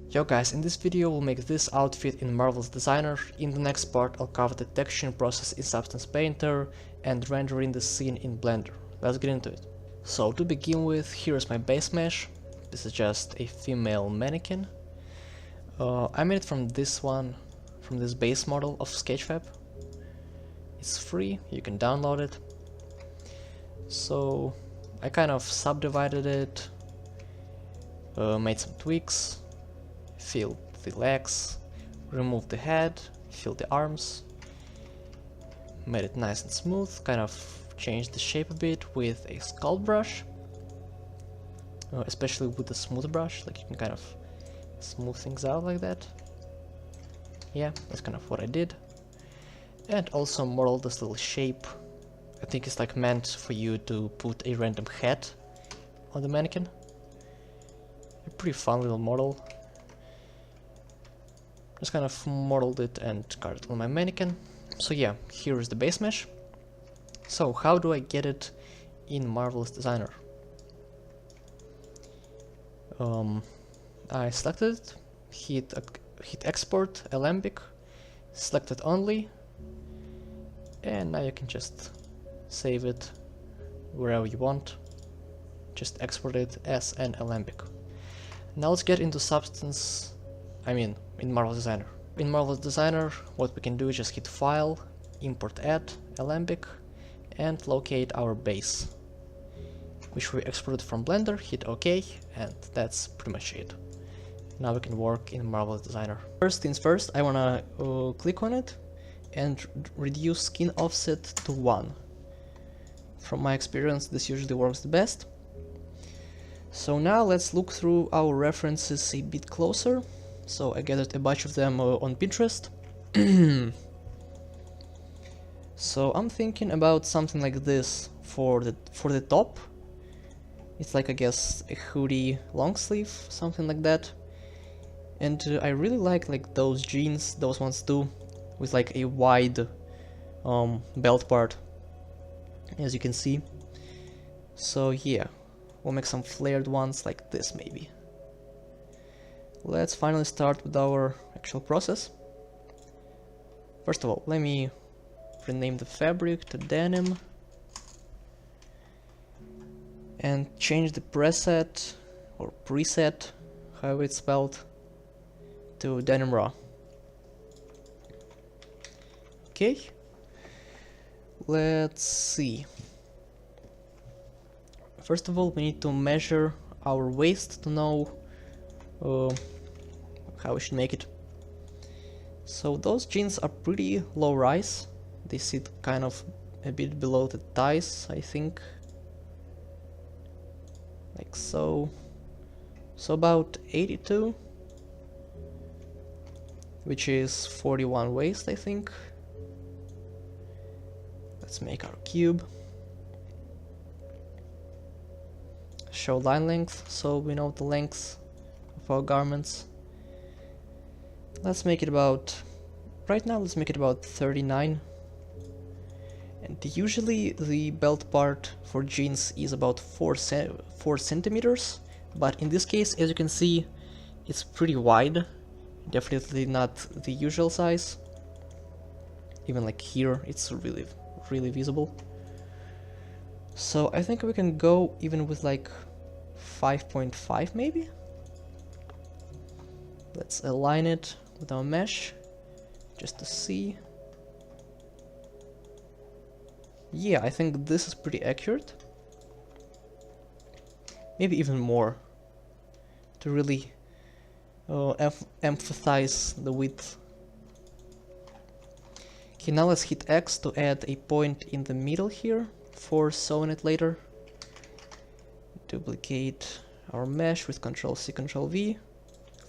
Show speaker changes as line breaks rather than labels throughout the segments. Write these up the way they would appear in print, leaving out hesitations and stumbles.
Yo guys, in this video we'll make this outfit in Marvel's Designer. In the next part I'll cover the texturing process in Substance Painter and rendering the scene in Blender. Let's get into it. So to begin with, here's my base mesh. This is just a female mannequin. I made it from this base model of Sketchfab. It's free, you can download it. So I kind of subdivided it, made some tweaks, filled the legs, removed the head, filled the arms, made it nice and smooth, kind of changed the shape a bit with a sculpt brush, especially with the smooth brush, like you can kind of smooth things out like that. Yeah, that's kind of what I did. And also modeled this little shape. I think it's like meant for you to put a random head on the mannequin. A pretty fun little model. Just kind of modeled it and cut it on my mannequin. So yeah, here is the base mesh. So how do I get it in Marvel's Designer? I selected it, hit export, alembic, select it only, and now you can just save it wherever you want. Just export it as an alembic. Now let's get into Substance, in Marvel's Designer. In Marvel's Designer, what we can do is just hit File, Import Add, Alembic, and locate our base, which we exported from Blender, hit OK, and that's pretty much it. Now we can work in Marvel's Designer. First things first, I wanna click on it and reduce skin offset to 1. From my experience, this usually works the best. So now let's look through our references a bit closer. So I gathered a bunch of them on Pinterest. So I'm thinking about something like this for the top. It's like, I guess, a hoodie long sleeve, something like that. And I really like those jeans, those ones too, with like a wide belt part, as you can see. So yeah, we'll make some flared ones like this maybe. Let's finally start with our actual process. First of all, let me rename the fabric to denim and change the preset or preset, however it's spelled, to denim raw. Okay, let's see. First of all, we need to measure our waist to know how we should make it. So those jeans are pretty low rise. They sit kind of a bit below the thighs, I think. Like so. So about 82, which is 41 waist, I think. Let's make our cube. Show line length, so we know the length of our garments. Let's make it about, right now let's make it about 39. And usually the belt part for jeans is about 4 centimeters, but in this case, as you can see, it's pretty wide. Definitely not the usual size. Even like here, it's really visible. So I think we can go even with like 5.5 maybe. Let's align it with our mesh just to see. Yeah, I think this is pretty accurate. Maybe even more to really emphasize the width. Okay, now let's hit X to add a point in the middle here for sewing it later. Duplicate our mesh with Ctrl+C, Ctrl+V,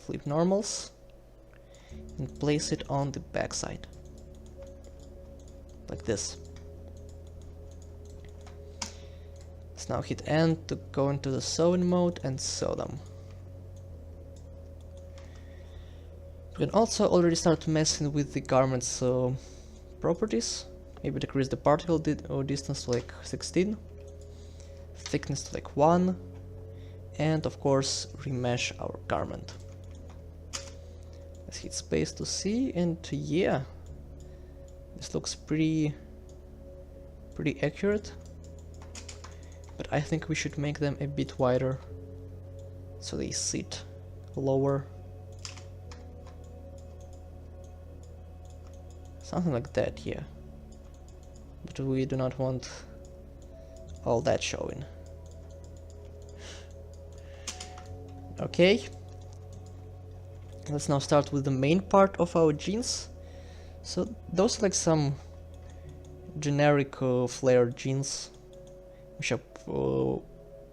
flip normals, and place it on the back side, like this. Let's now hit N to go into the sewing mode and sew them. We can also already start messing with the garment's properties. Maybe decrease the particle distance to like 16, thickness to like 1, and of course remesh our garment. Let's hit space to see, and yeah, this looks pretty accurate. But I think we should make them a bit wider so they sit lower. Something like that, yeah. But we do not want all that showing. Okay. Let's now start with the main part of our jeans. So those are like some generic flared jeans, which are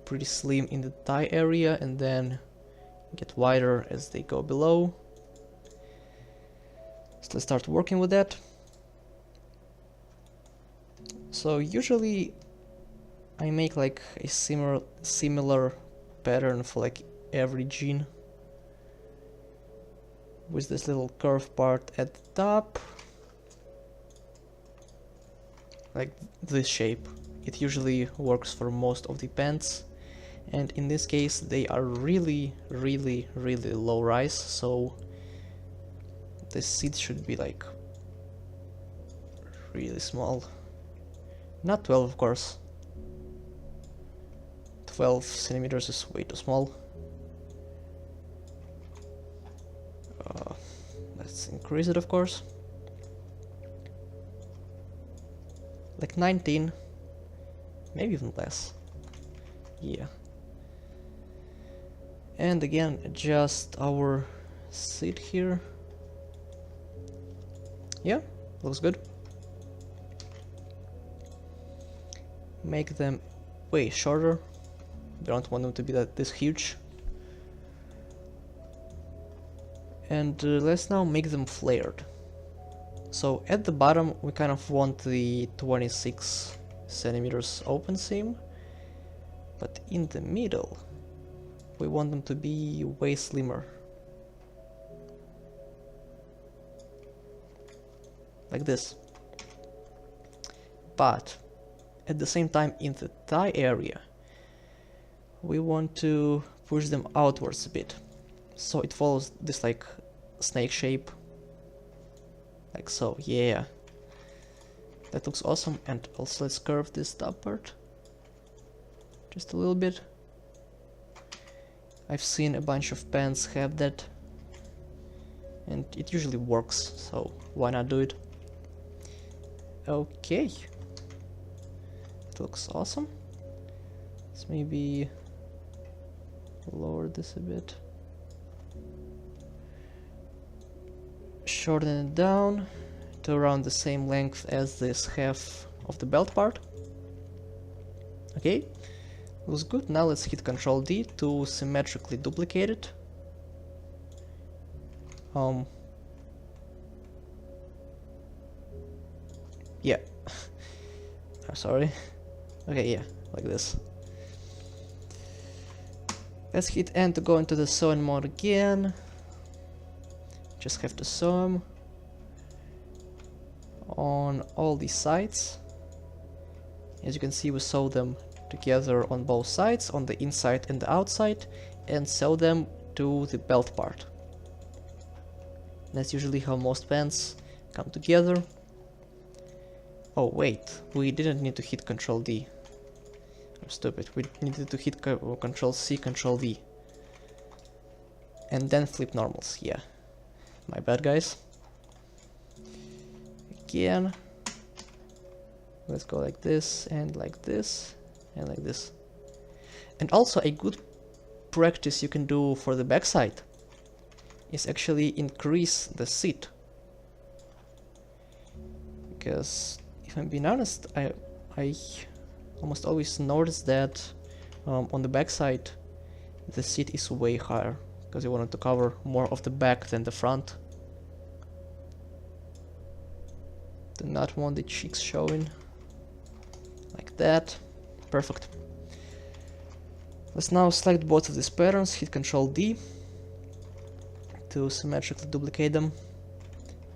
pretty slim in the thigh area and then get wider as they go below. So let's start working with that. So usually I make like a similar pattern for like every jean, with this little curved part at the top, like this shape. It usually works for most of the pants, and in this case they are really low rise, so the seat should be like really small. Not 12, of course. 12 centimeters is way too small. Let's increase it, of course. Like 19, maybe even less. Yeah. And again, adjust our seat here. Yeah, looks good. Make them way shorter. Don't want them to be this huge. And let's now make them flared. So at the bottom we kind of want the 26 centimeters open seam, but in the middle we want them to be way slimmer. Like this. But at the same time, in the thigh area we want to push them outwards a bit, so it follows this like snake shape, like so. Yeah, that looks awesome. And also let's curve this top part just a little bit. I've seen a bunch of pants have that, and it usually works, so why not do it? Okay, it looks awesome. Let's maybe lower this a bit, shorten it down to around the same length as this half of the belt part. Okay, looks good. Now let's hit Ctrl D to symmetrically duplicate it. Yeah. I'm sorry. Okay, yeah, like this. Let's hit N to go into the sewing mode again. Just have to sew them on all these sides. As you can see, we sew them together on both sides, on the inside and the outside, and sew them to the belt part. That's usually how most pants come together. Oh wait, we didn't need to hit Ctrl D. I'm stupid. We needed to hit Ctrl C, Ctrl V. And then flip normals, yeah. My bad, guys. Again. Let's go like this, and like this, and like this. And also a good practice you can do for the backside is actually increase the seat. Because if I'm being honest, I almost always notice that on the backside the seat is way higher, because you wanted to cover more of the back than the front. Do not want the cheeks showing. Like that. Perfect. Let's now select both of these patterns, hit Ctrl D to symmetrically duplicate them.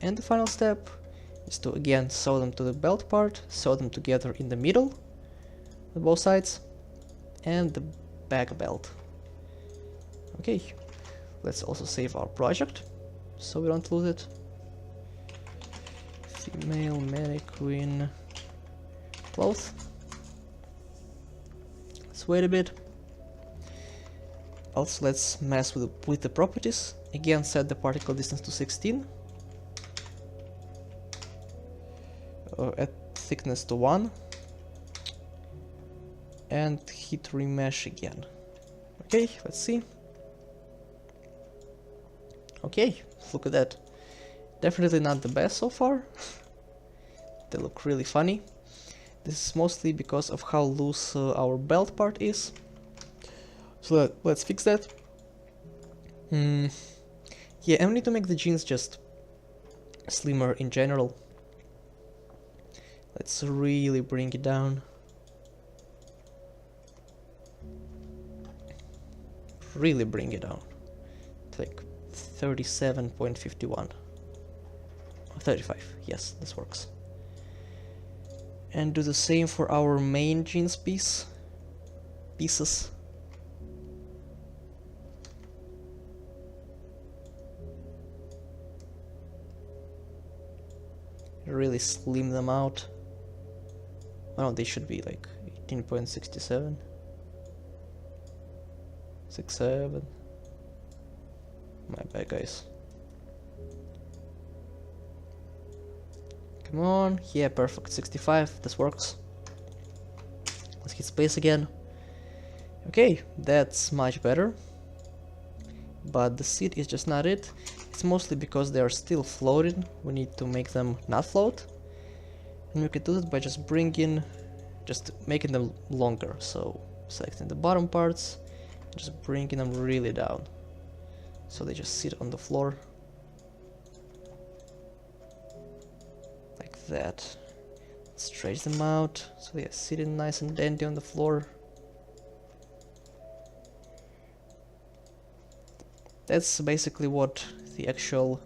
And the final step is to again sew them to the belt part, sew them together in the middle with both sides, and the back belt. Okay, let's also save our project. so we don't lose it. Female mannequin clothes. Let's wait a bit. Also, let's mess with the properties. Again, set the particle distance to 16. Add thickness to 1. And hit remesh again. Okay, let's see. Okay, look at that. Definitely not the best so far. They look really funny. This is mostly because of how loose our belt part is. So let's fix that. Yeah, I need to make the jeans just slimmer in general. Let's really bring it down. Really bring it down. It's like 37.51. 35, yes, this works. And do the same for our main jeans pieces. Really slim them out. Oh, they should be like 18.67. 67. My bad, guys. Come on, yeah, perfect, 65, this works. Let's hit space again. Okay, that's much better. But the seat is just not it. It's mostly because they are still floating. We need to make them not float. And we can do that by just making them longer. So, selecting the bottom parts, just bringing them really down. So they just sit on the floor. That. Stretch them out so they are sitting nice and dandy on the floor. That's basically what the actual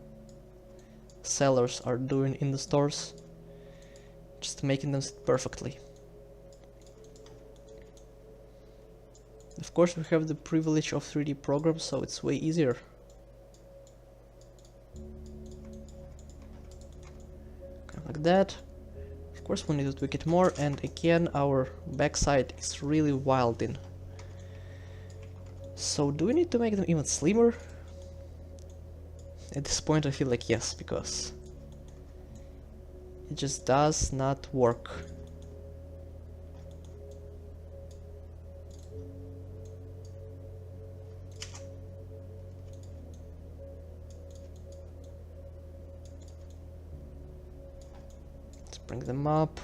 sellers are doing in the stores, just making them sit perfectly. Of course, we have the privilege of 3D programs, so it's way easier. Like that. Of course, we need to tweak it more, and again our backside is really wilding. So do we need to make them even slimmer? At this point I feel like yes, because it just does not work. Bring them up.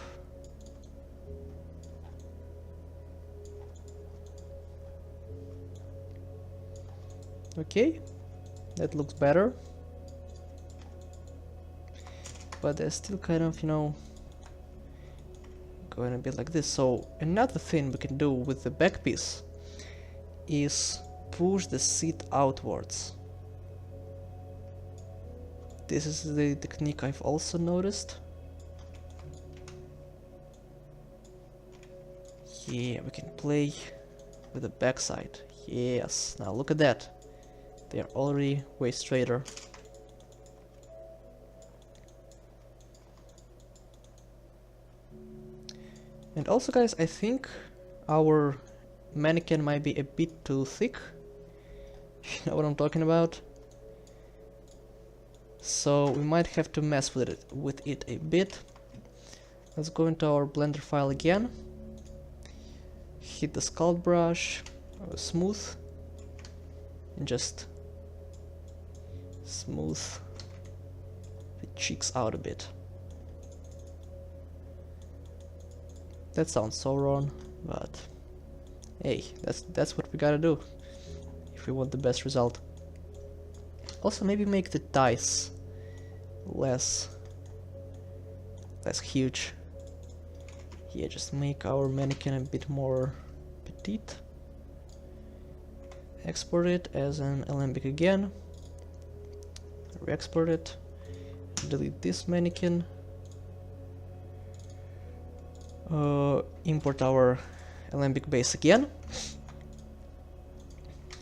Okay, that looks better. But they're still kind of, going a bit like this. So another thing we can do with the back piece is push the seat outwards. This is the technique I've also noticed. Yeah, we can play with the backside. Yes, now look at that. They are already way straighter. And also, guys, I think our mannequin might be a bit too thick. You know what I'm talking about? So we might have to mess with it a bit. Let's go into our Blender file again. Hit the sculpt brush, smooth, and just smooth the cheeks out a bit. That sounds so wrong, but hey, that's what we gotta do if we want the best result. Also, maybe make the thighs less huge. Yeah, just make our mannequin a bit more petite. Export it as an alembic again. Re-export it. Delete this mannequin. Import our alembic base again.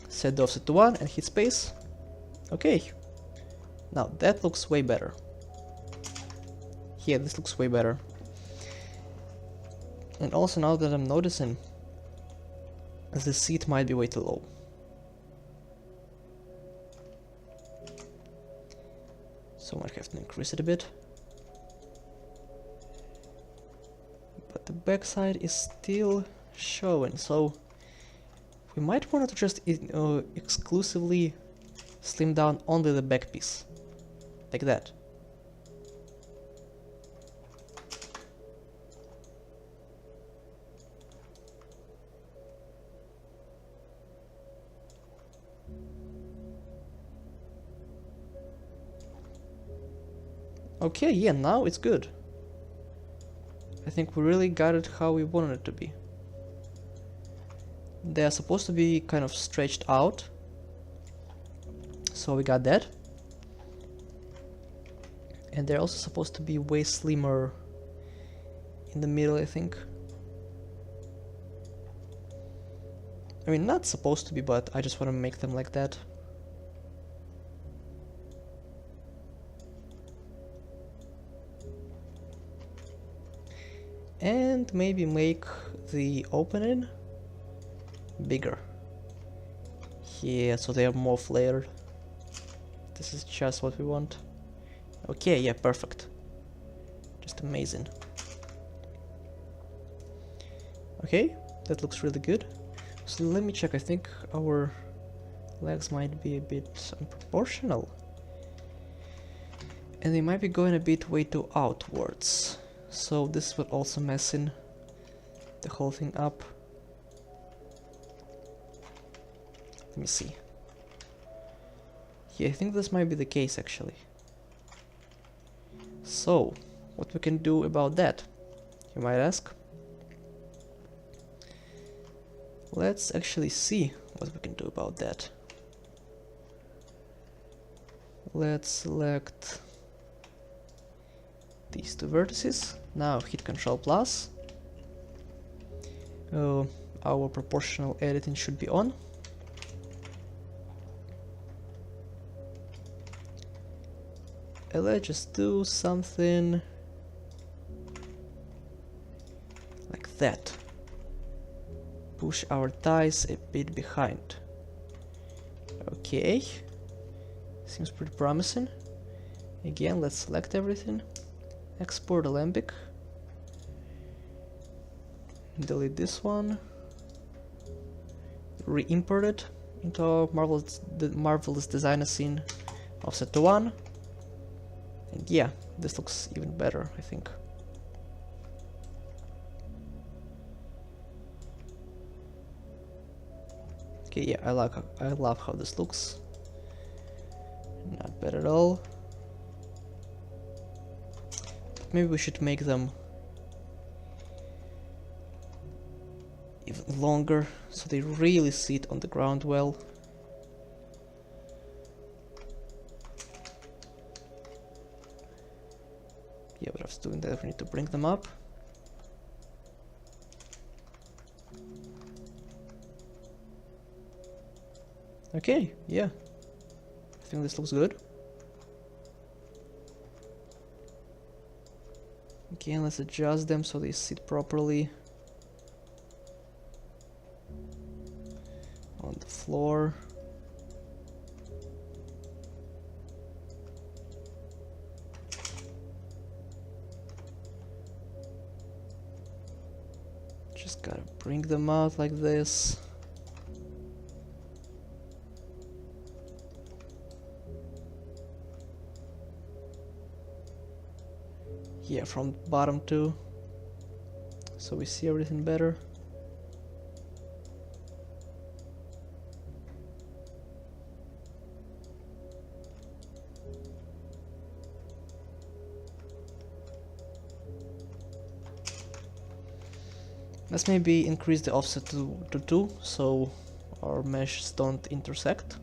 Set the offset to 1 and hit space. Okay. Now that looks way better. Yeah, this looks way better. And also now that I'm noticing, the seat might be way too low. So I might have to increase it a bit. But the backside is still showing, so we might want to just exclusively slim down only the back piece. Like that. Okay, yeah, now it's good. I think we really got it how we wanted it to be. They are supposed to be kind of stretched out. So we got that. And they're also supposed to be way slimmer in the middle, I think. I mean, not supposed to be, but I just want to make them like that. And maybe make the opening bigger. Yeah, so they are more flared. This is just what we want. Okay, yeah, perfect. Just amazing. Okay, that looks really good. So let me check, I think our legs might be a bit unproportional. And they might be going a bit way too outwards. So this would also mess in the whole thing up. Let me see. Yeah, I think this might be the case actually. So, what we can do about that, you might ask? Let's actually see what we can do about that. Let's select these two vertices. Now hit Ctrl plus. Our proportional editing should be on. And let's just do something like that. Push our thighs a bit behind. Okay. Seems pretty promising. Again, let's select everything. Export Alembic. Delete this one. Re-import it into our marvelous designer scene. Offset to 1. And yeah, this looks even better, I think. Okay, yeah, I love how this looks. Not bad at all. But maybe we should make them even longer so they really sit on the ground well. Yeah, but after doing that we need to bring them up. Okay, yeah. I think this looks good. Okay, let's adjust them so they sit properly on the floor. Just gotta bring them out like this. Yeah, from bottom too, so we see everything better. Let's maybe increase the offset to 2 so our meshes don't intersect.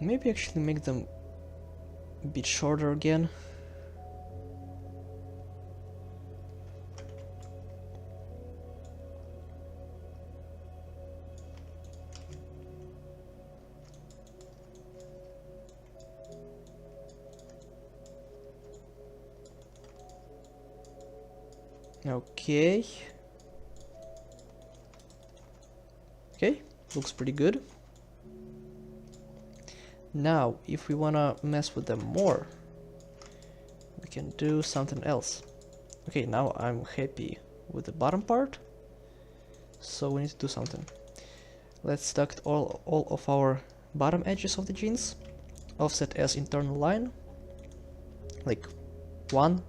Maybe actually make them a bit shorter again. Okay. Okay, looks pretty good. Now, if we wanna mess with them more, we can do something else. Okay, now I'm happy with the bottom part, so we need to do something. Let's select all of our bottom edges of the jeans, offset as internal line, like 1.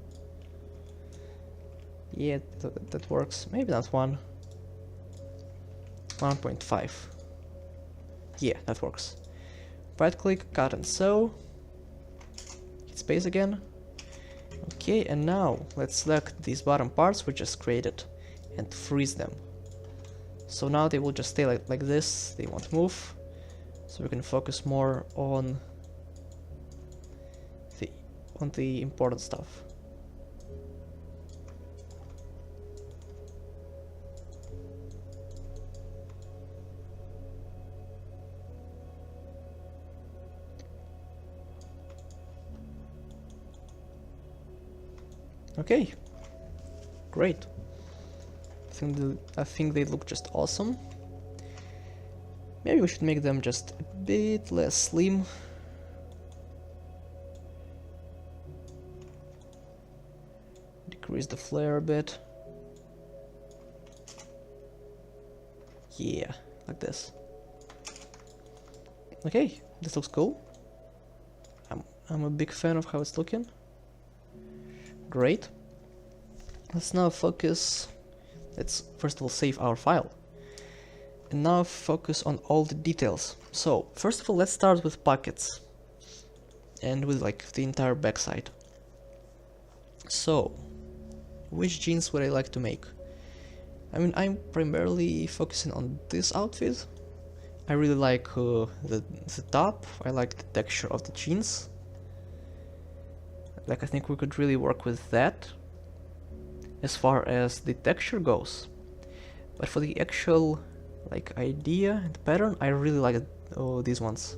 Yeah, that works. Maybe not 1. 1.5. Yeah, that works. Right click, cut and sew. Hit space again. Okay, and now let's select these bottom parts we just created and freeze them. So now they will just stay like this, they won't move. So we can focus more on the important stuff. Okay, great. I think they look just awesome. Maybe we should make them just a bit less slim. Decrease the flare a bit. Yeah, like this. Okay, this looks cool. I'm a big fan of how it's looking. Great. Let's now focus. Let's first of all save our file. And now focus on all the details. So, first of all, let's start with pockets. And with like the entire backside. So, which jeans would I like to make? I mean, I'm primarily focusing on this outfit. I really like the top. I like the texture of the jeans. Like, I think we could really work with that as far as the texture goes. But for the actual like idea and pattern, I really like these ones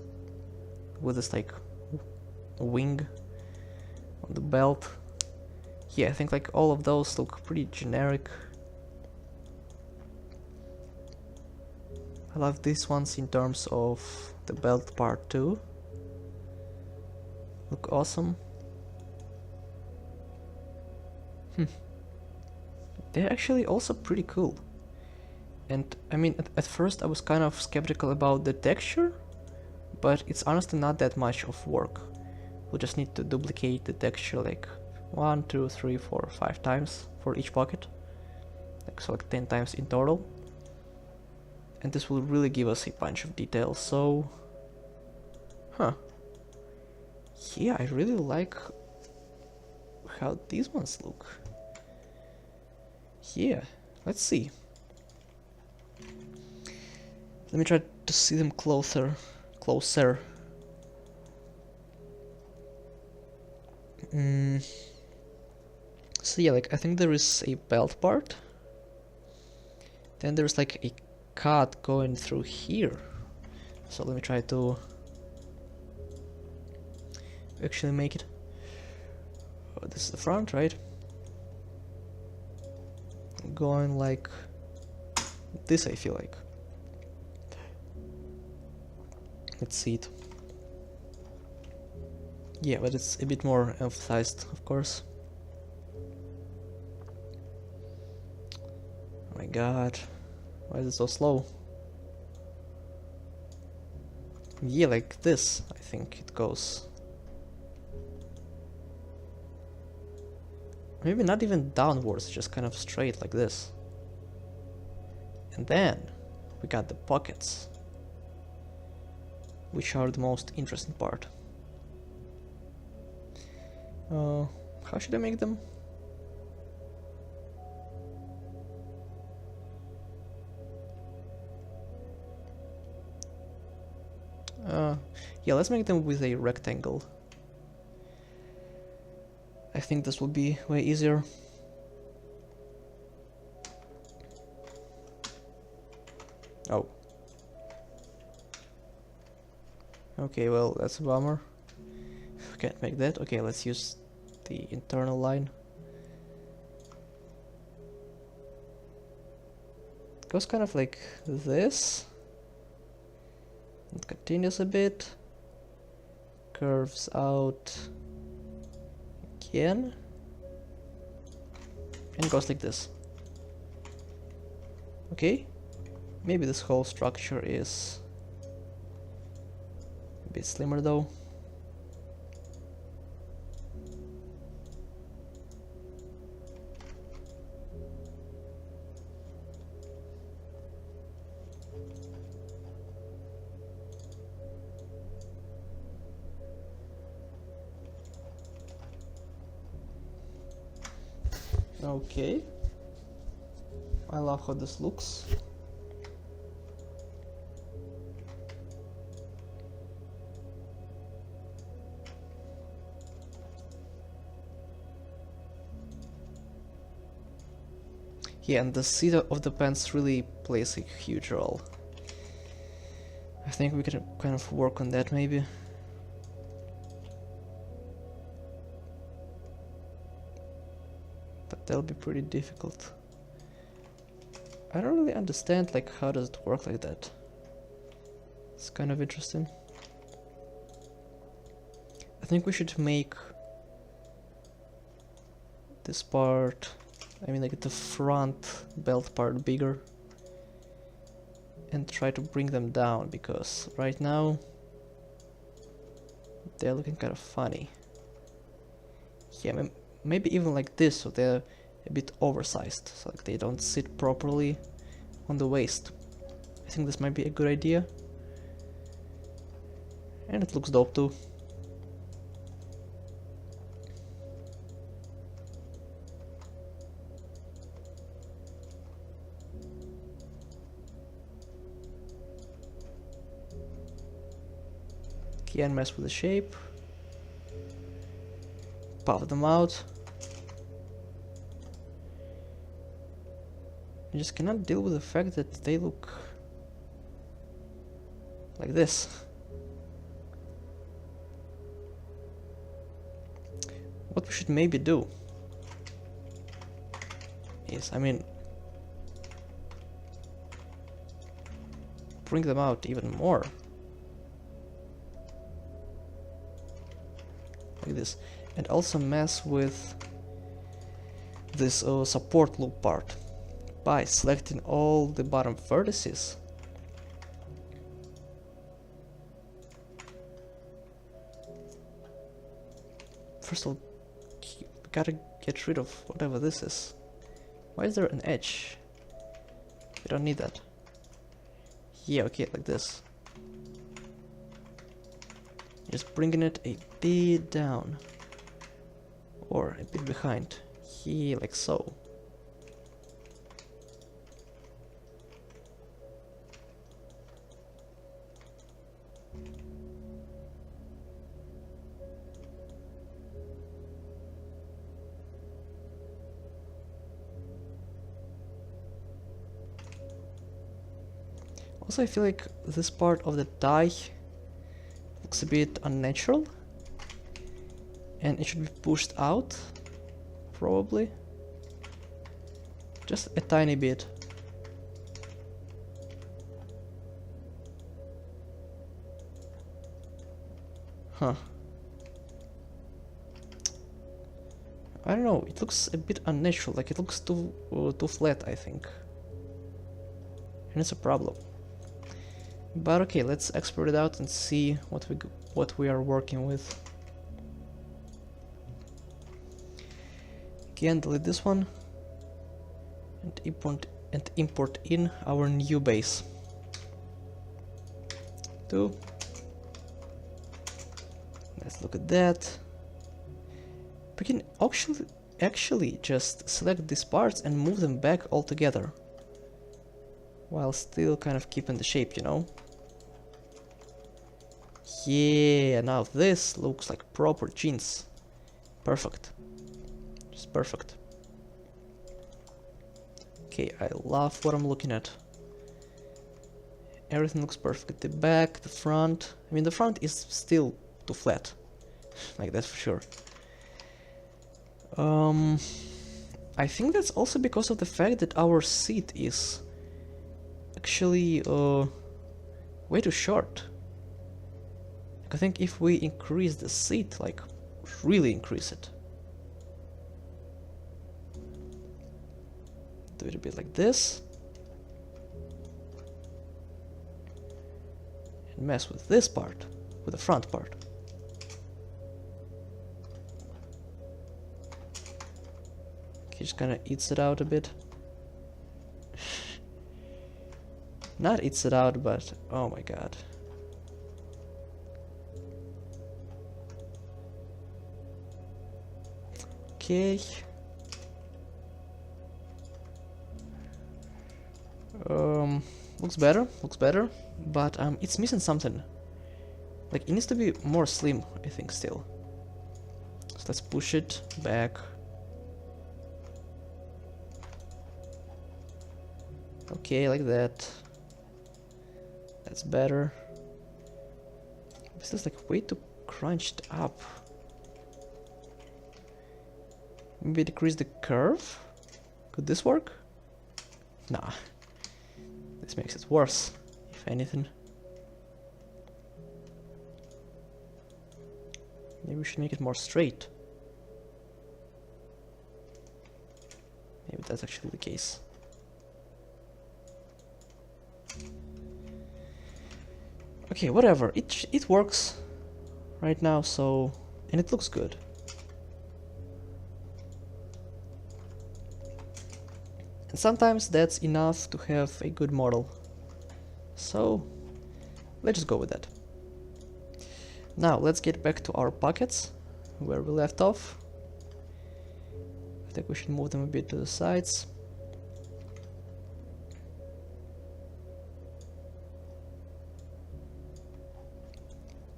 with this like wing on the belt. Yeah, I think like all of those look pretty generic. I love these ones in terms of the belt part too. Look awesome. They're actually also pretty cool. And I mean, at first I was kind of skeptical about the texture, but it's honestly not that much of work. We'll just need to duplicate the texture like 1, 2, 3, 4, 5 times for each pocket. So like 10 times in total. And this will really give us a bunch of details, so... Yeah, I really like how these ones look. Yeah, let's see. Let me try to see them closer. So yeah, like I think there is a belt part. Then there's like a cut going through here. So let me try to actually make it. Oh, this is the front, right? Going like this, I feel like. Let's see it. Yeah, but it's a bit more emphasized, of course. Oh my god, why is it so slow? Yeah, like this, I think it goes. Maybe not even downwards, just kind of straight like this. And then we got the pockets, which are the most interesting part. How should I make them? Yeah, let's make them with a rectangle. I think this will be way easier. Oh. Okay, well, that's a bummer. Can't make that. Okay, let's use the internal line. goes kind of like this. It continues a bit. Curves out again. And goes like this. Okay. Maybe this whole structure is a bit slimmer though. Okay. I love how this looks. Yeah, and the seat of the pants really plays a huge role. I think we can kind of work on that maybe. But that'll be pretty difficult. I don't really understand, like, how does it work like that? It's kind of interesting. I think we should make this part, I mean like the front belt part, bigger and try to bring them down, because right now they're looking kind of funny. Yeah, maybe even like this, so they're a bit oversized, so like they don't sit properly on the waist. I think this might be a good idea. And it looks dope too. Can't mess with the shape. Puff them out. I just cannot deal with the fact that they look like this. What we should maybe do is, I mean, bring them out even more. Like this. And also mess with this support loop part by selecting all the bottom vertices. First of all, we gotta get rid of whatever this is. Why is there an edge? We don't need that. Yeah, okay, like this. Just bringing it a bit down. Or a bit behind. Here, like so. Also, I feel like this part of the tie looks a bit unnatural, and it should be pushed out, probably. Just a tiny bit. Huh. I don't know, it looks a bit unnatural, like it looks too flat, I think. And it's a problem. But okay, let's export it out and see what we are working with. Again, delete this one and import in our new base. 2. Let's look at that. We can actually just select these parts and move them back all together, while still kind of keeping the shape, you know? Yeah, now this looks like proper jeans. Perfect. Just perfect. Okay, I love what I'm looking at. Everything looks perfect. The back, the front. I mean, the front is still too flat. Like that for sure. I think that's also because of the fact that our seat is actually way too short. I think if we increase the seat, like really increase it, do it a bit like this, and mess with this part, with the front part. Okay, just kind of eats it out a bit. Not eats it out, but oh my god. Okay. Looks better, but it's missing something. Like, it needs to be more slim, I think, still. So let's push it back. Okay, like that. That's better. This is like way too crunched up. Maybe decrease the curve? Could this work? Nah. This makes it worse, if anything. Maybe we should make it more straight. Maybe that's actually the case. Okay, whatever. It works right now, so... and it looks good. And sometimes that's enough to have a good model. So, let's just go with that. Now, let's get back to our pockets, where we left off. I think we should move them a bit to the sides.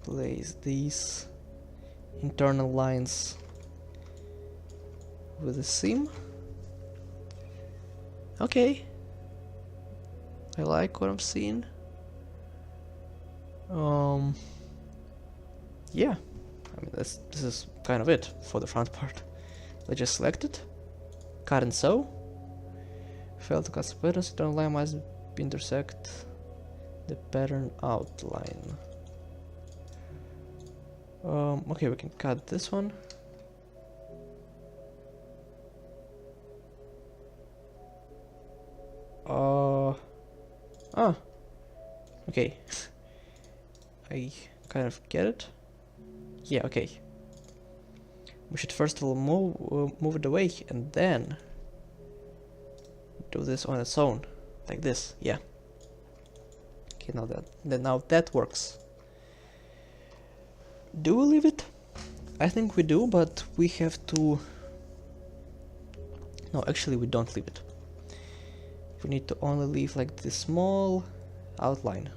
Place these internal lines with a seam. Okay, I like what I'm seeing. Yeah, I mean this is kind of it for the front part. Let's just select it, cut and sew. Fail to cut the patterns, internal line must intersect the pattern outline. Okay, we can cut this one. Okay. I kind of get it. Yeah, okay. We should first of all move it away and then do this on its own, like this. Yeah. Okay, now that works. Do we leave it? I think we do, but we have to... No, actually we don't leave it. We need to only leave like this small outline.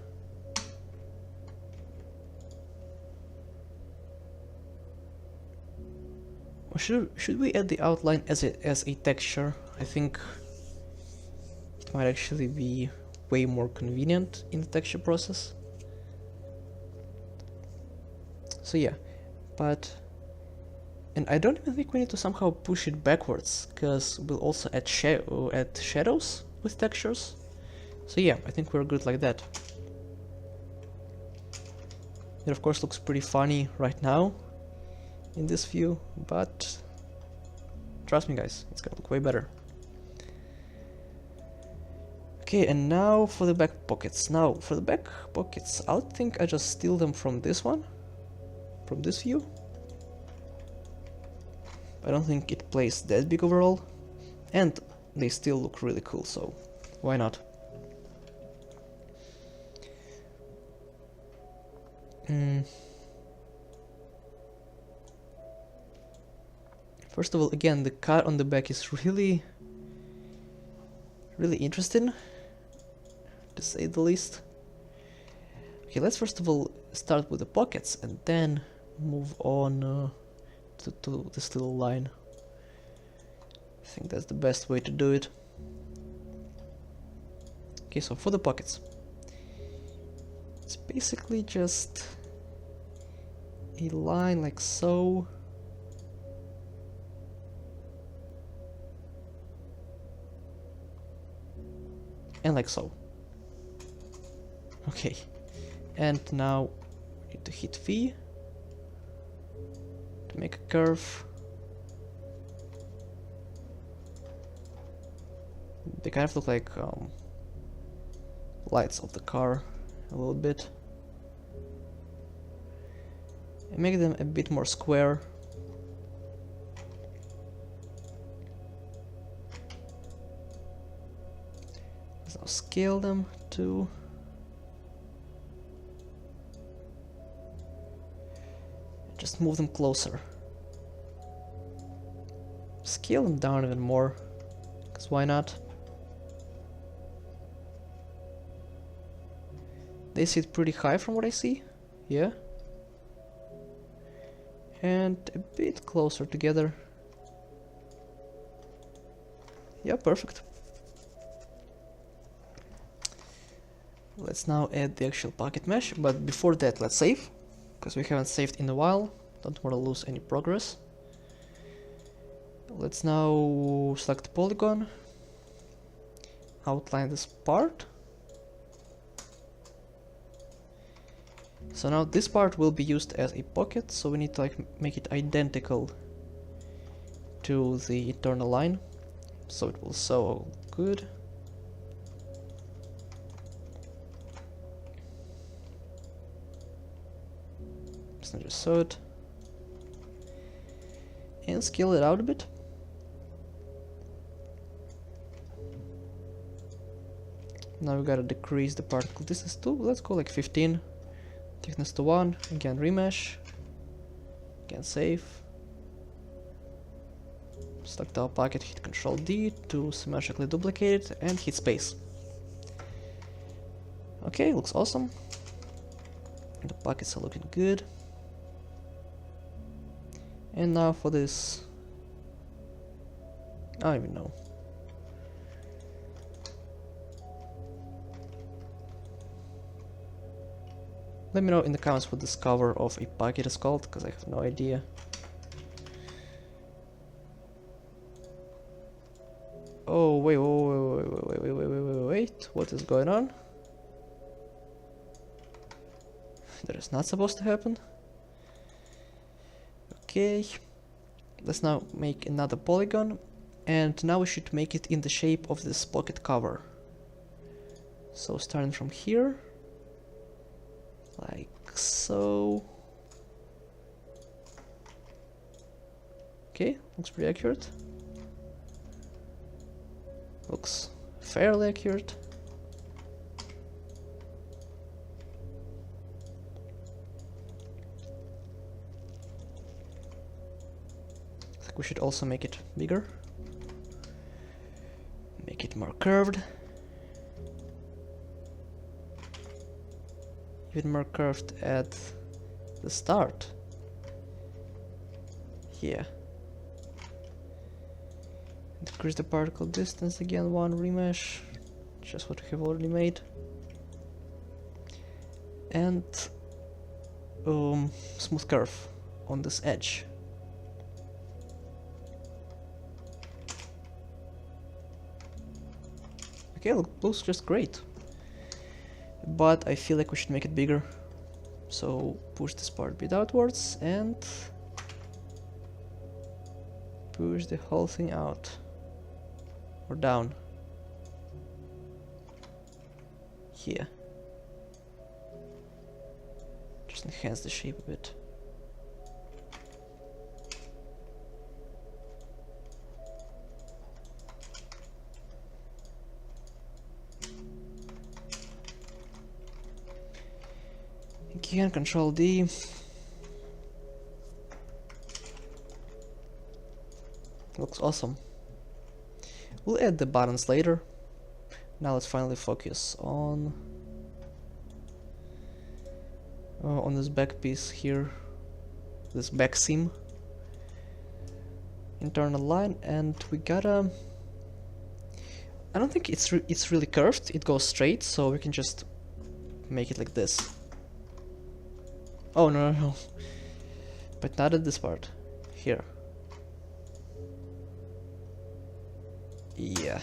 Or should we add the outline as a texture? I think it might actually be way more convenient in the texture process. So yeah, and I don't even think we need to somehow push it backwards, because we'll also add shadows with textures. So yeah, I think we're good like that. It of course looks pretty funny right now in this view, but trust me guys, it's gonna look way better. Okay, and now for the back pockets. Now for the back pockets, I think I just steal them from this one, from this view. I don't think it plays that big overall, and they still look really cool, so why not? First of all, again, the cut on the back is really interesting, to say the least. Okay, let's first of all start with the pockets and then move on to this little line. I think that's the best way to do it. Okay, so for the pockets, it's basically just a line like so. And like so. Okay, and now we need to hit V to make a curve. They kind of look like lights of the car a little bit. And make them a bit more square. Let's now scale them to just move them closer. Scale them down even more, because why not? They sit pretty high from what I see, yeah. And a bit closer together. Yeah, perfect. Let's now add the actual pocket mesh, but before that let's save, because we haven't saved in a while, don't want to lose any progress. Let's now select the polygon, outline this part. So now this part will be used as a pocket, so we need to like make it identical to the internal line, so it will sew good. Let's now just sew it and scale it out a bit. Now we gotta decrease the particle distance to, let's go like 15. Thickness to 1, again remesh, again save. Select our pocket, hit Ctrl D to symmetrically duplicate it and hit space. Okay, looks awesome. The pockets are looking good. And now for this, I don't even know. Let me know in the comments what this cover of a pocket is called, because I have no idea. Oh, wait, what is going on? That is not supposed to happen. Okay, let's now make another polygon, and now we should make it in the shape of this pocket cover. So starting from here, like so. Okay, looks pretty accurate. Looks fairly accurate. I think we should also make it bigger. Make it more curved. Even more curved at the start. Here. Decrease the particle distance again, 1 remesh, just what we have already made. And smooth curve on this edge. Okay, looks just great. But I feel like we should make it bigger. So push this part a bit outwards and push the whole thing out. Or down. Here. Just enhance the shape a bit. Again, Control D. Looks awesome. We'll add the buttons later. Now let's finally focus on this back piece here, this back seam, internal line, and we gotta. I don't think it's really curved. It goes straight, so we can just make it like this. Oh no, but not at this part. Here. Yeah.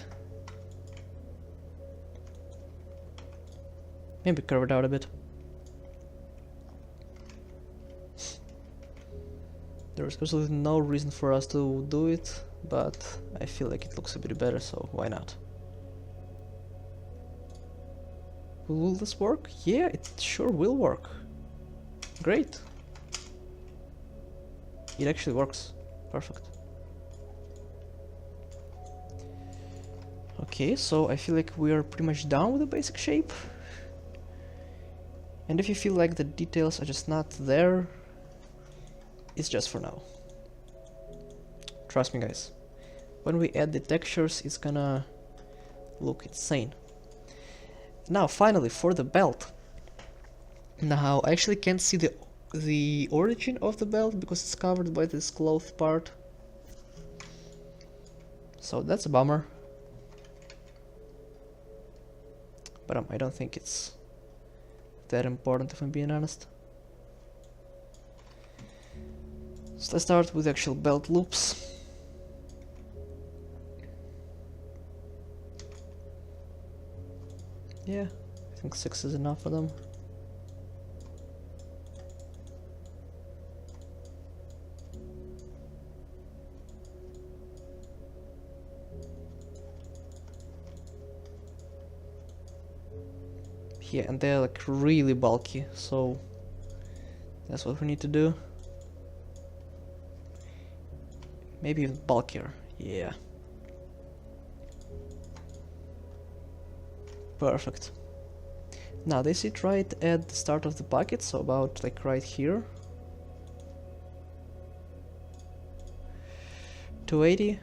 Maybe curve it out a bit. There's absolutely no reason for us to do it, but I feel like it looks a bit better, so why not? Will this work? Yeah, it sure will work. Great. It actually works. Perfect. Okay, so I feel like we are pretty much done with the basic shape. And if you feel like the details are just not there, it's just for now. Trust me, guys. When we add the textures, it's gonna look insane. Now, finally, for the belt. Now, I actually can't see the origin of the belt because it's covered by this cloth part. So that's a bummer. But I don't think it's that important, if I'm being honest. So let's start with actual belt loops. Yeah, I think 6 is enough for them. Yeah, and they're like really bulky, so that's what we need to do. Maybe even bulkier, yeah. Perfect. Now they sit right at the start of the pocket, so about like right here. 280.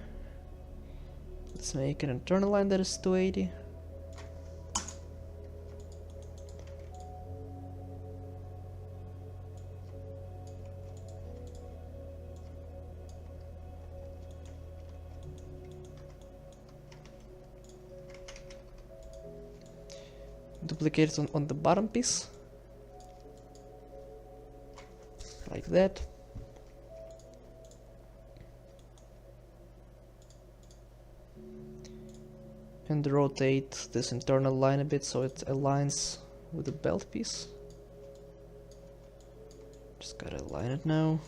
Let's make an internal line that is 280. Duplicate it on the bottom piece, like that. And rotate this internal line a bit so it aligns with the belt piece. Just gotta align it now.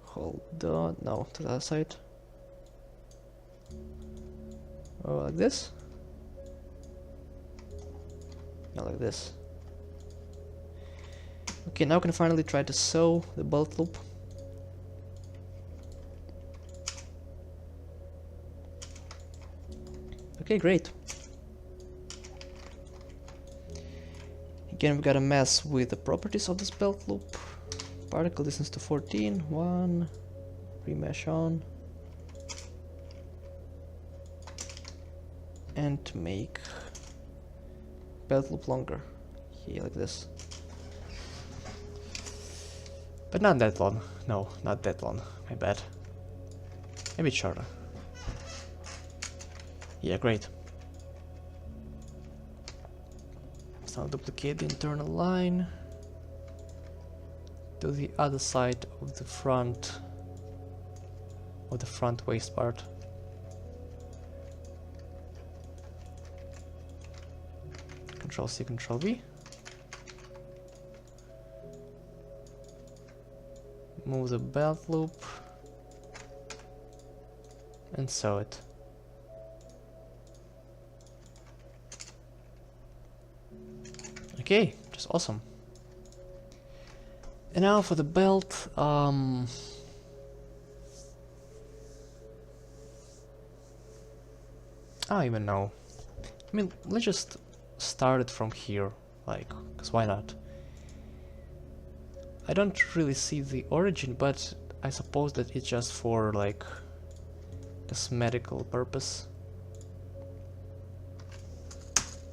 Hold on, no, to the other side. Oh, like this. Not like this. Okay, now we can finally try to sew the belt loop. Okay, great. Again, we gotta mess with the properties of this belt loop. Particle distance to 14, 1, remesh on. And to make belt loop longer, here like this, but not that long. No, not that long, my bad. Maybe shorter. Yeah, great. So I'll duplicate the internal line to the other side of the front waist part. Control C, Control V. Move the belt loop and sew it. Okay, just awesome. And now for the belt, I don't even know. I mean, let's just start it from here, like, because why not? I don't really see the origin, but I suppose that it's just for like cosmetical purpose.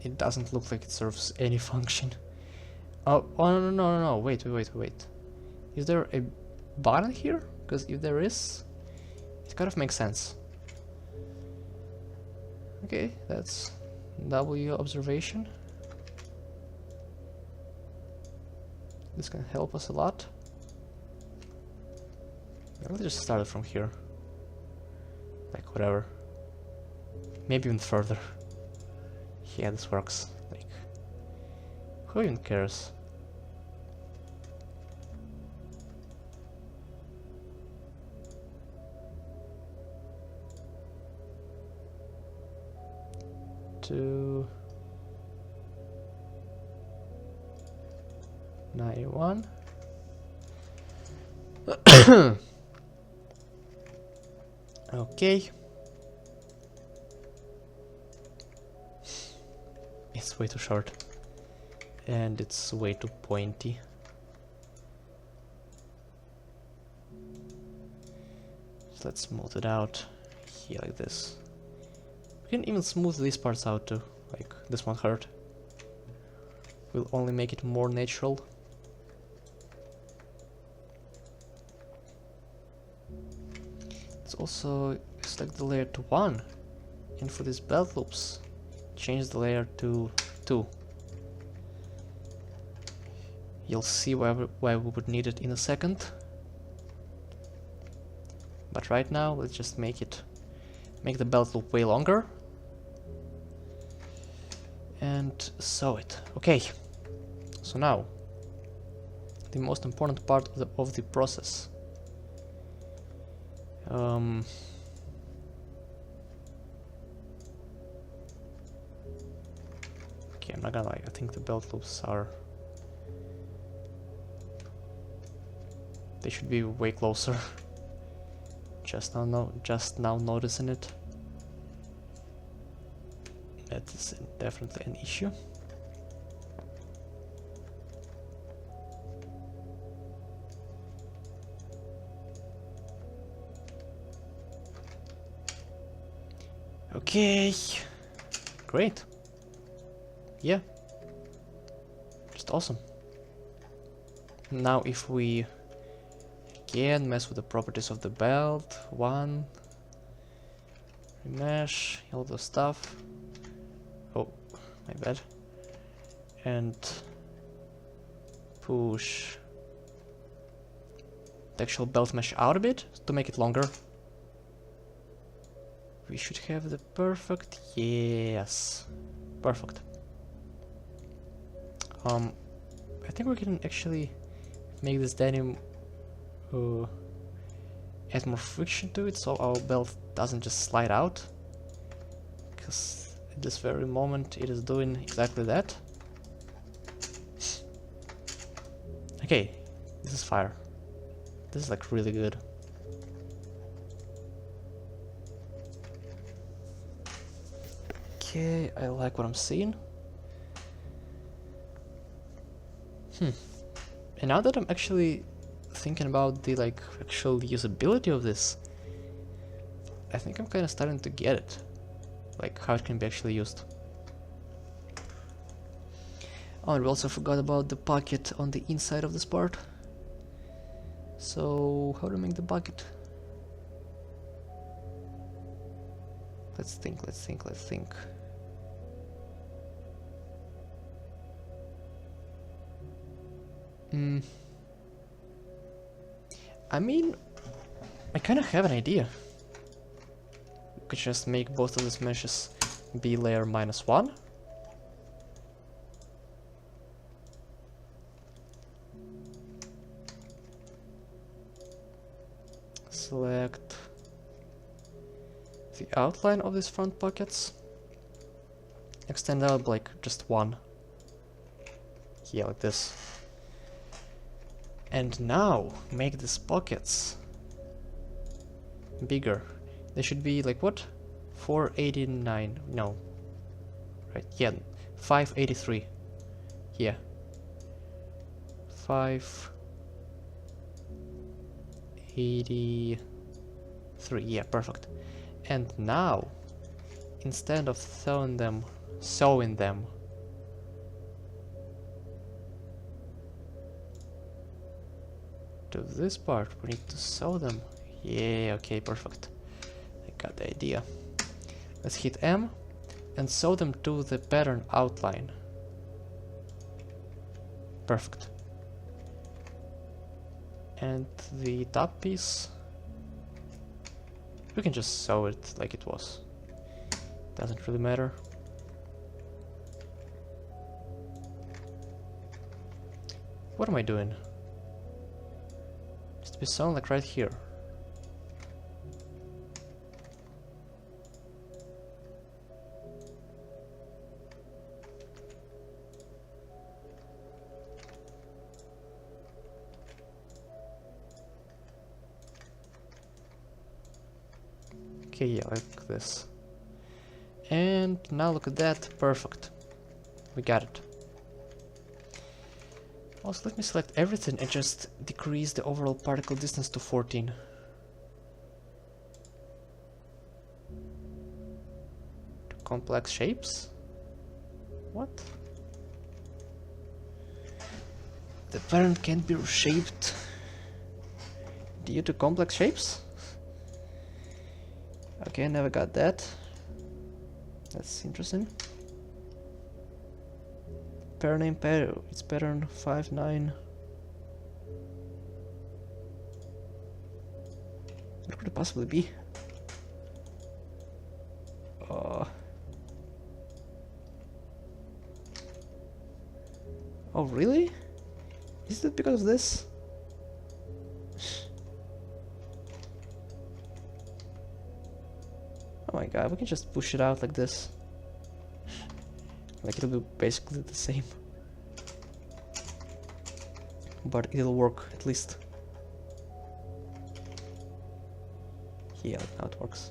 It doesn't look like it serves any function. Oh, no, wait. Is there a button here? Because if there is, it kind of makes sense. Okay, that's W observation. This can help us a lot. Let's just start it from here. Like, whatever. Maybe even further. Yeah, this works. Who even cares? To 91. Okay. It's way too short. And it's way too pointy. So let's smooth it out here like this. We can even smooth these parts out too, like this won't hurt. Will only make it more natural. Let's also select the layer to 1, and for these belt loops, change the layer to 2. You'll see why we would need it in a second. But right now, let's just make the belt loop way longer. And sew it. Okay. So now, the most important part of the process. Okay, I'm not gonna lie, I think the belt loops are... They should be way closer. Just now noticing it. That is definitely an issue. Okay, great. Yeah, just awesome. Now if we again mess with the properties of the belt, 1, remesh, all the stuff. Oh, my bad. And push the actual belt mesh out a bit to make it longer. We should have the perfect, yes, perfect. I think we can actually make this denim add more friction to it, so our belt doesn't just slide out. Because at this very moment it is doing exactly that. Okay, this is fire. This is like really good. Okay, I like what I'm seeing. And now that I'm actually thinking about the actual usability of this, I think I'm kind of starting to get it, like how it can be actually used. Oh, and we also forgot about the pocket on the inside of this part. So how to make the pocket? Let's think. I mean, I kind of have an idea. We could just make both of these meshes be layer -1. Select the outline of these front pockets. Extend out like just 1. Yeah, like this. And now make these pockets bigger. They should be like what? 489. No. Right, yeah. 583. Yeah. 583. Yeah, perfect. And now, instead of sewing them to this part, we need to sew them. Yeah, okay, perfect. I got the idea. Let's hit M and sew them to the pattern outline. Perfect. And the top piece, we can just sew it like it was. Doesn't really matter. What am I doing? Needs to be sewn like right here. Okay, yeah, like this. And now look at that, perfect. We got it. Also, let me select everything and just decrease the overall particle distance to 14. Complex shapes? What? The parent can't be reshaped due to complex shapes? Okay, I never got that. That's interesting. Parent name pattern. It's pattern 59. What could it possibly be? Oh really? Is it because of this? Oh my god, we can just push it out like this. Like it'll be basically the same. But it'll work at least. Yeah, now it works.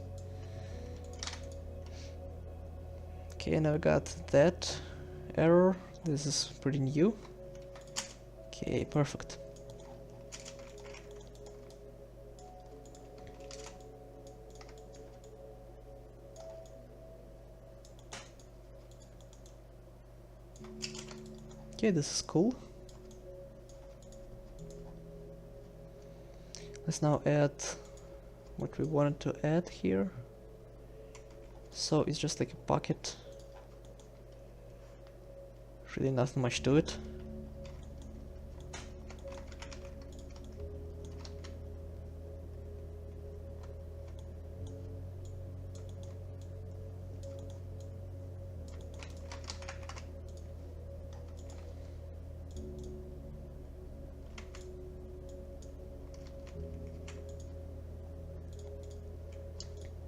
Okay, now I got that error. This is pretty new. Okay, perfect. Okay, this is cool. Let's now add what we wanted to add here. So it's just like a pocket. Really nothing much to it.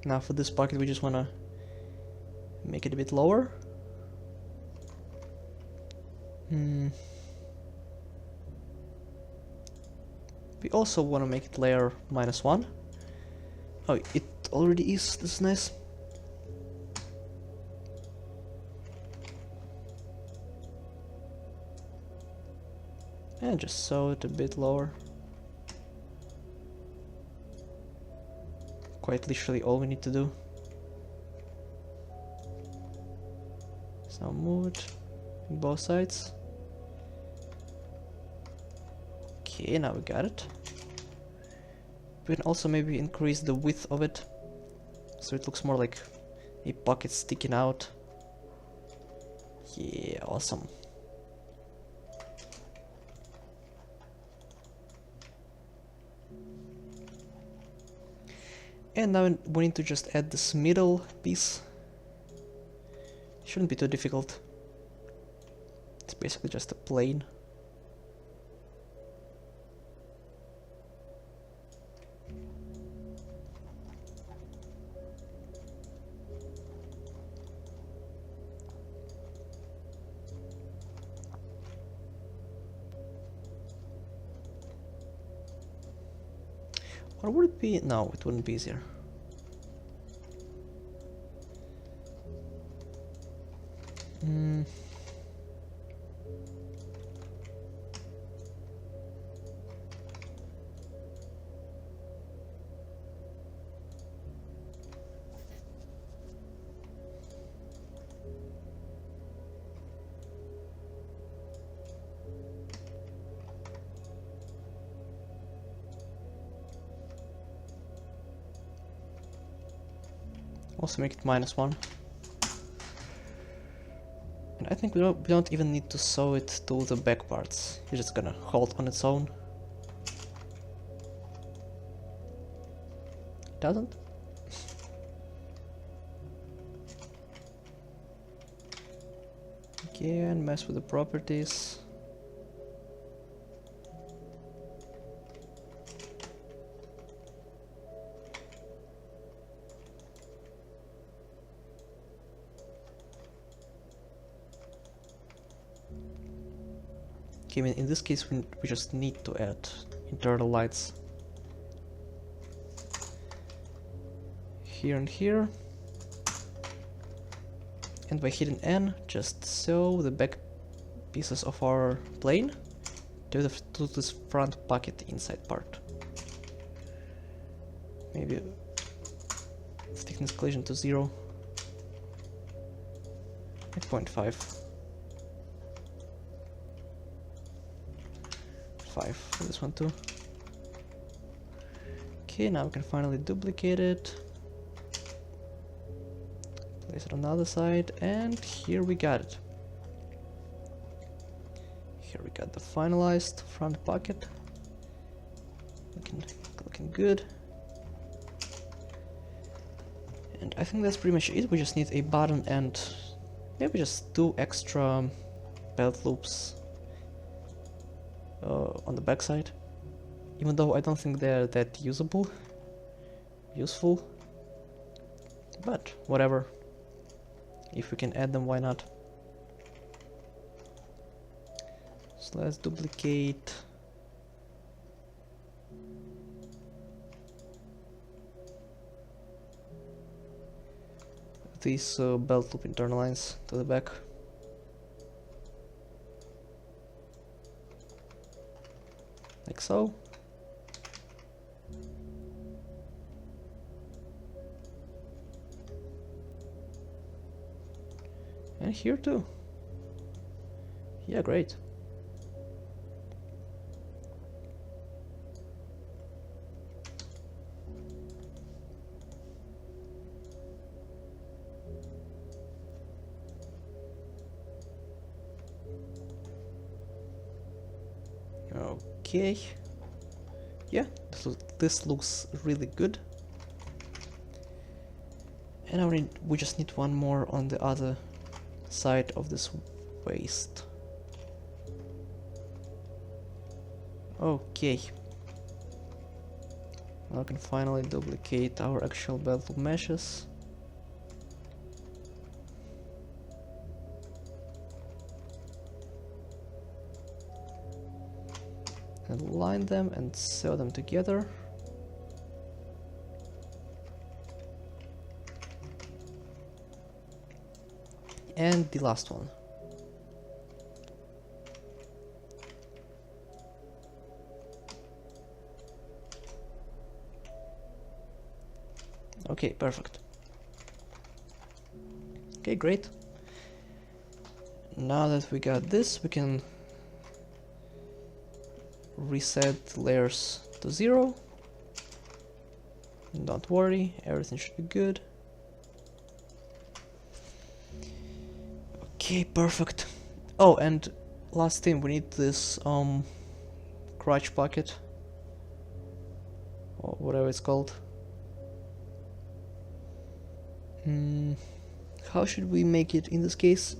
Now for this pocket we just wanna make it a bit lower. We also wanna make it layer -1. Oh, it already is. This is nice. And just sew it a bit lower. Quite literally all we need to do. So now move it on both sides. Okay, now we got it. We can also maybe increase the width of it, so it looks more like a pocket sticking out. Yeah, awesome. And now we need to just add this middle piece. Shouldn't be too difficult. It's basically just a plane. Or would it be? No, it wouldn't be easier. Also make it -1. And I think we don't even need to sew it to the back parts. You're just gonna hold on its own. Doesn't? Again, mess with the properties. Okay, in this case we just need to add internal lights here and here, and by hitting N just sew the back pieces of our plane to this front pocket inside part. Maybe thickness collision to 0, at 0.5, 5 for this one too. Okay, now we can finally duplicate it, place it on the other side, and here we got it. Here we got the finalized front pocket, looking good. And I think that's pretty much it. We just need a button and maybe just 2 extra belt loops on the backside, even though I don't think they're that useful, but whatever. If we can add them, why not? So let's duplicate these belt loop internal lines to the back. Like so. And here too. Yeah, great. Okay, yeah, this looks really good. And now we just need one more on the other side of this waist. Okay, now I can finally duplicate our actual belt loop meshes. And line them and sew them together. And the last one. Okay, perfect. Okay, great. Now that we got this, we can reset layers to 0. Don't worry, everything should be good. Okay, perfect. Oh, and last thing, we need this crotch pocket, or whatever it's called. How should we make it in this case?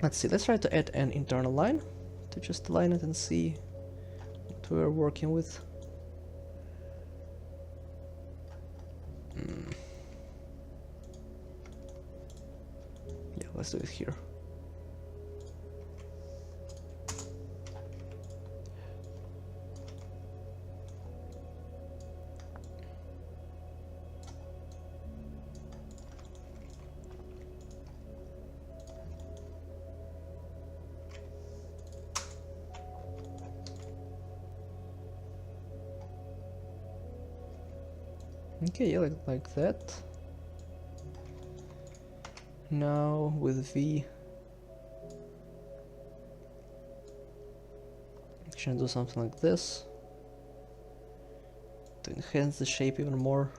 Let's see, let's try to add an internal line to just align it and see what we're working with. Yeah, let's do it here. Okay, yeah, like that. Now with V, I can do something like this to enhance the shape even more.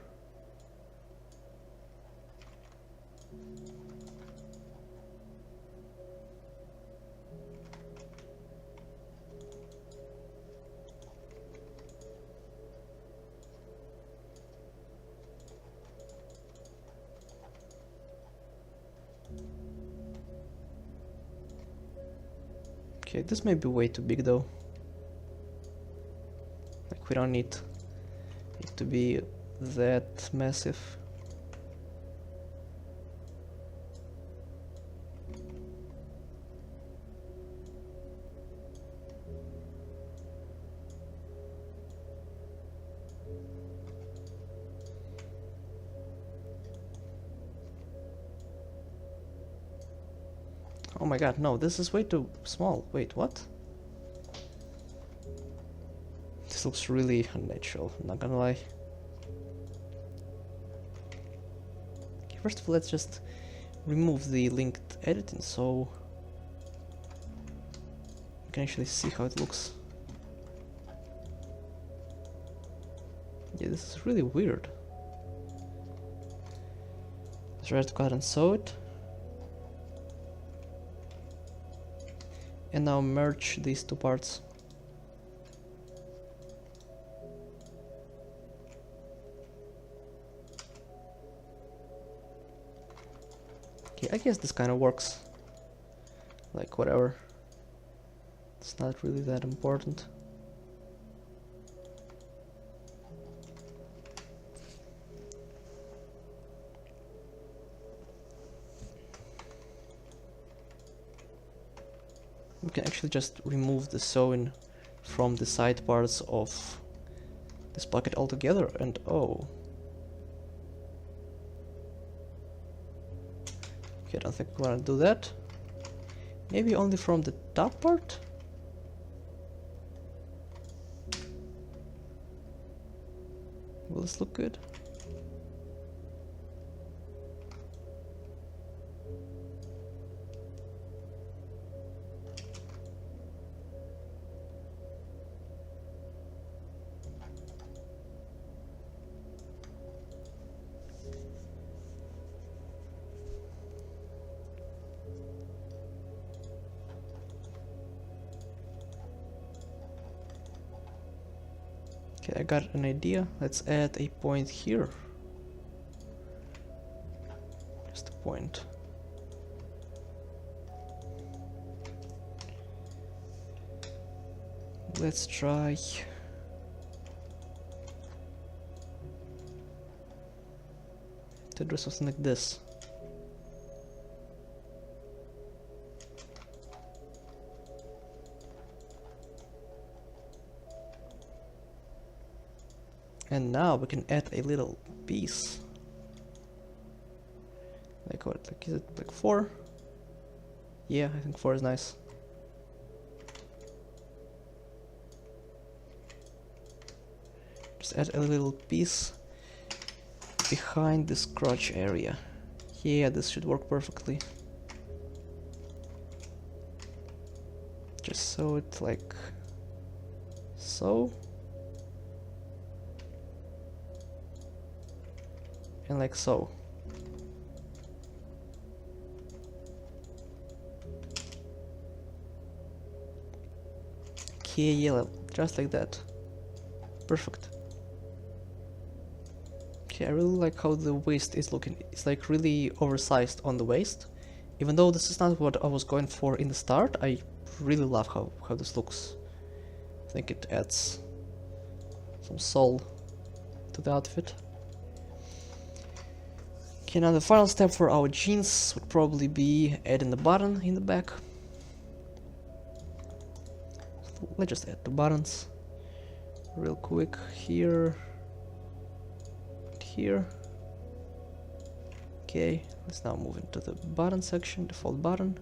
Okay, this may be way too big though. Like, we don't need it to be that massive. Oh my god, no, this is way too small. Wait, what? This looks really unnatural, I'm not gonna lie. Okay, first of all, let's just remove the linked editing so you can actually see how it looks. Yeah, this is really weird. Let's try to go ahead and sew it. And now merge these two parts. Okay, I guess this kind of works. Like, whatever. It's not really that important. We can actually just remove the sewing from the side parts of this pocket altogether, and oh. Okay, I don't think we want to do that. Maybe only from the top part? Will this look good? Okay, I got an idea. Let's add a point here. Just a point. Let's try to do something like this. And now we can add a little piece. Like what? Like, is it like 4? Yeah, I think 4 is nice. Just add a little piece behind this crotch area. Yeah, this should work perfectly. Just sew it like so. And like so. Okay, yeah, just like that. Perfect. Okay, I really like how the waist is looking. It's like really oversized on the waist. Even though this is not what I was going for in the start, I really love how this looks. I think it adds some soul to the outfit. Okay, now the final step for our jeans would probably be adding the button in the back. So let's just add the buttons real quick here, here. Okay, let's now move into the button section, default button.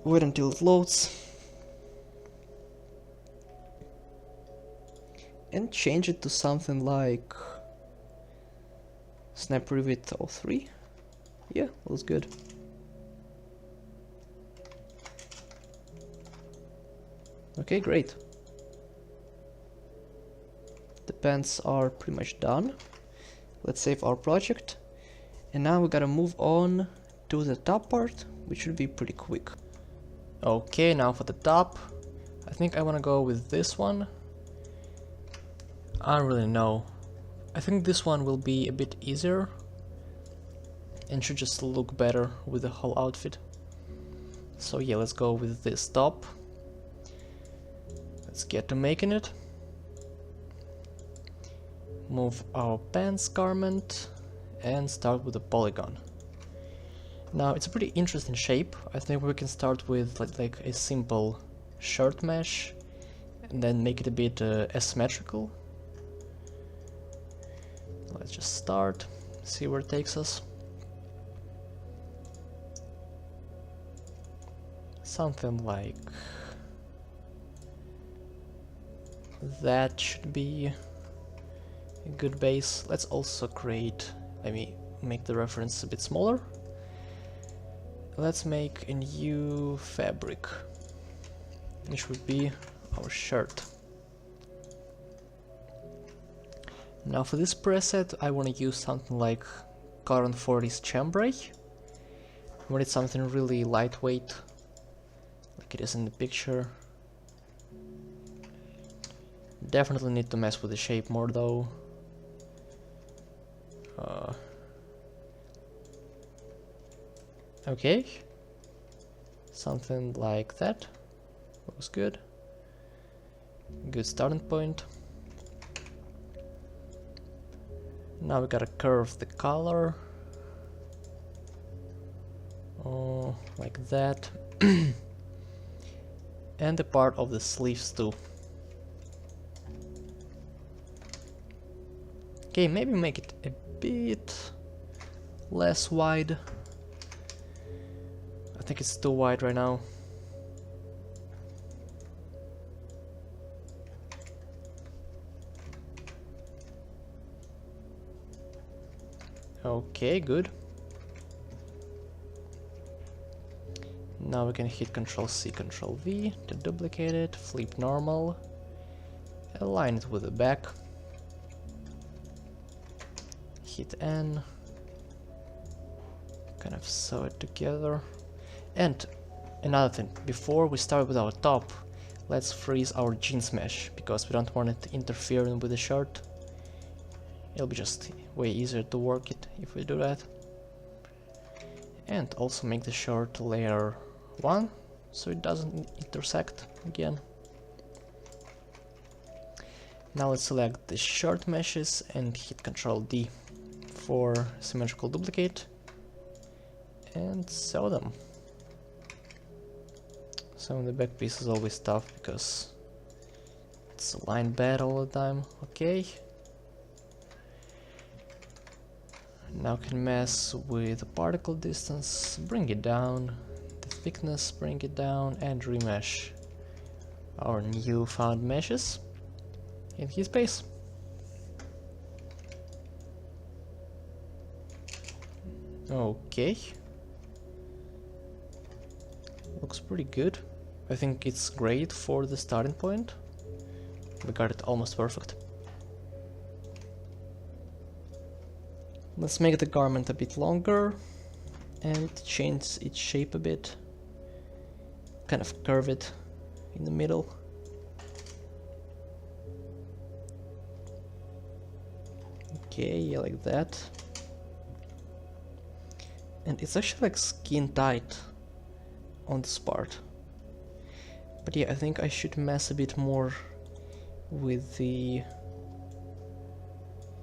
Wait until it loads. And change it to something like Snap Rivet 03. Yeah, looks good. Okay, great. The pants are pretty much done. Let's save our project. And now we gotta move on to the top part, which should be pretty quick. Okay, now for the top. I think I wanna go with this one. I don't really know. I think this one will be a bit easier and should just look better with the whole outfit. So yeah, let's go with this top. Let's get to making it. Move our pants garment and start with a polygon. Now it's a pretty interesting shape. I think we can start with like a simple shirt mesh and then make it a bit asymmetrical. Let's just start, see where it takes us. something like that should be a good base. Let's also create, let me make the reference a bit smaller. Let's make a new fabric, which would be our shirt. Now for this preset I want to use something like Cotton 40's chambray. I wanted something really lightweight, like it is in the picture. Definitely need to mess with the shape more though. Okay, something like that looks good. Good starting point. Now we gotta curve the color. Oh, like that. And the part of the sleeves too. Okay, maybe make it a bit less wide. I think it's too wide right now. Okay, good. Now we can hit Ctrl+C, Ctrl+V to duplicate it, flip normal, align it with the back, hit N, kind of sew it together. And another thing, before we start with our top, let's freeze our jeans mesh, because we don't want it interfering with the shirt. It'll be just way easier to work it if we do that. And also make the shirt layer 1, so it doesn't intersect again. Now let's select the shirt meshes and hit Ctrl+D for symmetrical duplicate and sew them. Sewing the back piece is always tough because it's aligned bad all the time. Okay. Now can mess with the particle distance, bring it down, the thickness, bring it down, and remesh our new found meshes in his base. Okay. Looks pretty good. I think it's great for the starting point. We got it almost perfect. Let's make the garment a bit longer and change its shape a bit. Kind of curve it in the middle. Okay, yeah, like that. And it's actually like skin tight on this part. But yeah, I think I should mess a bit more with the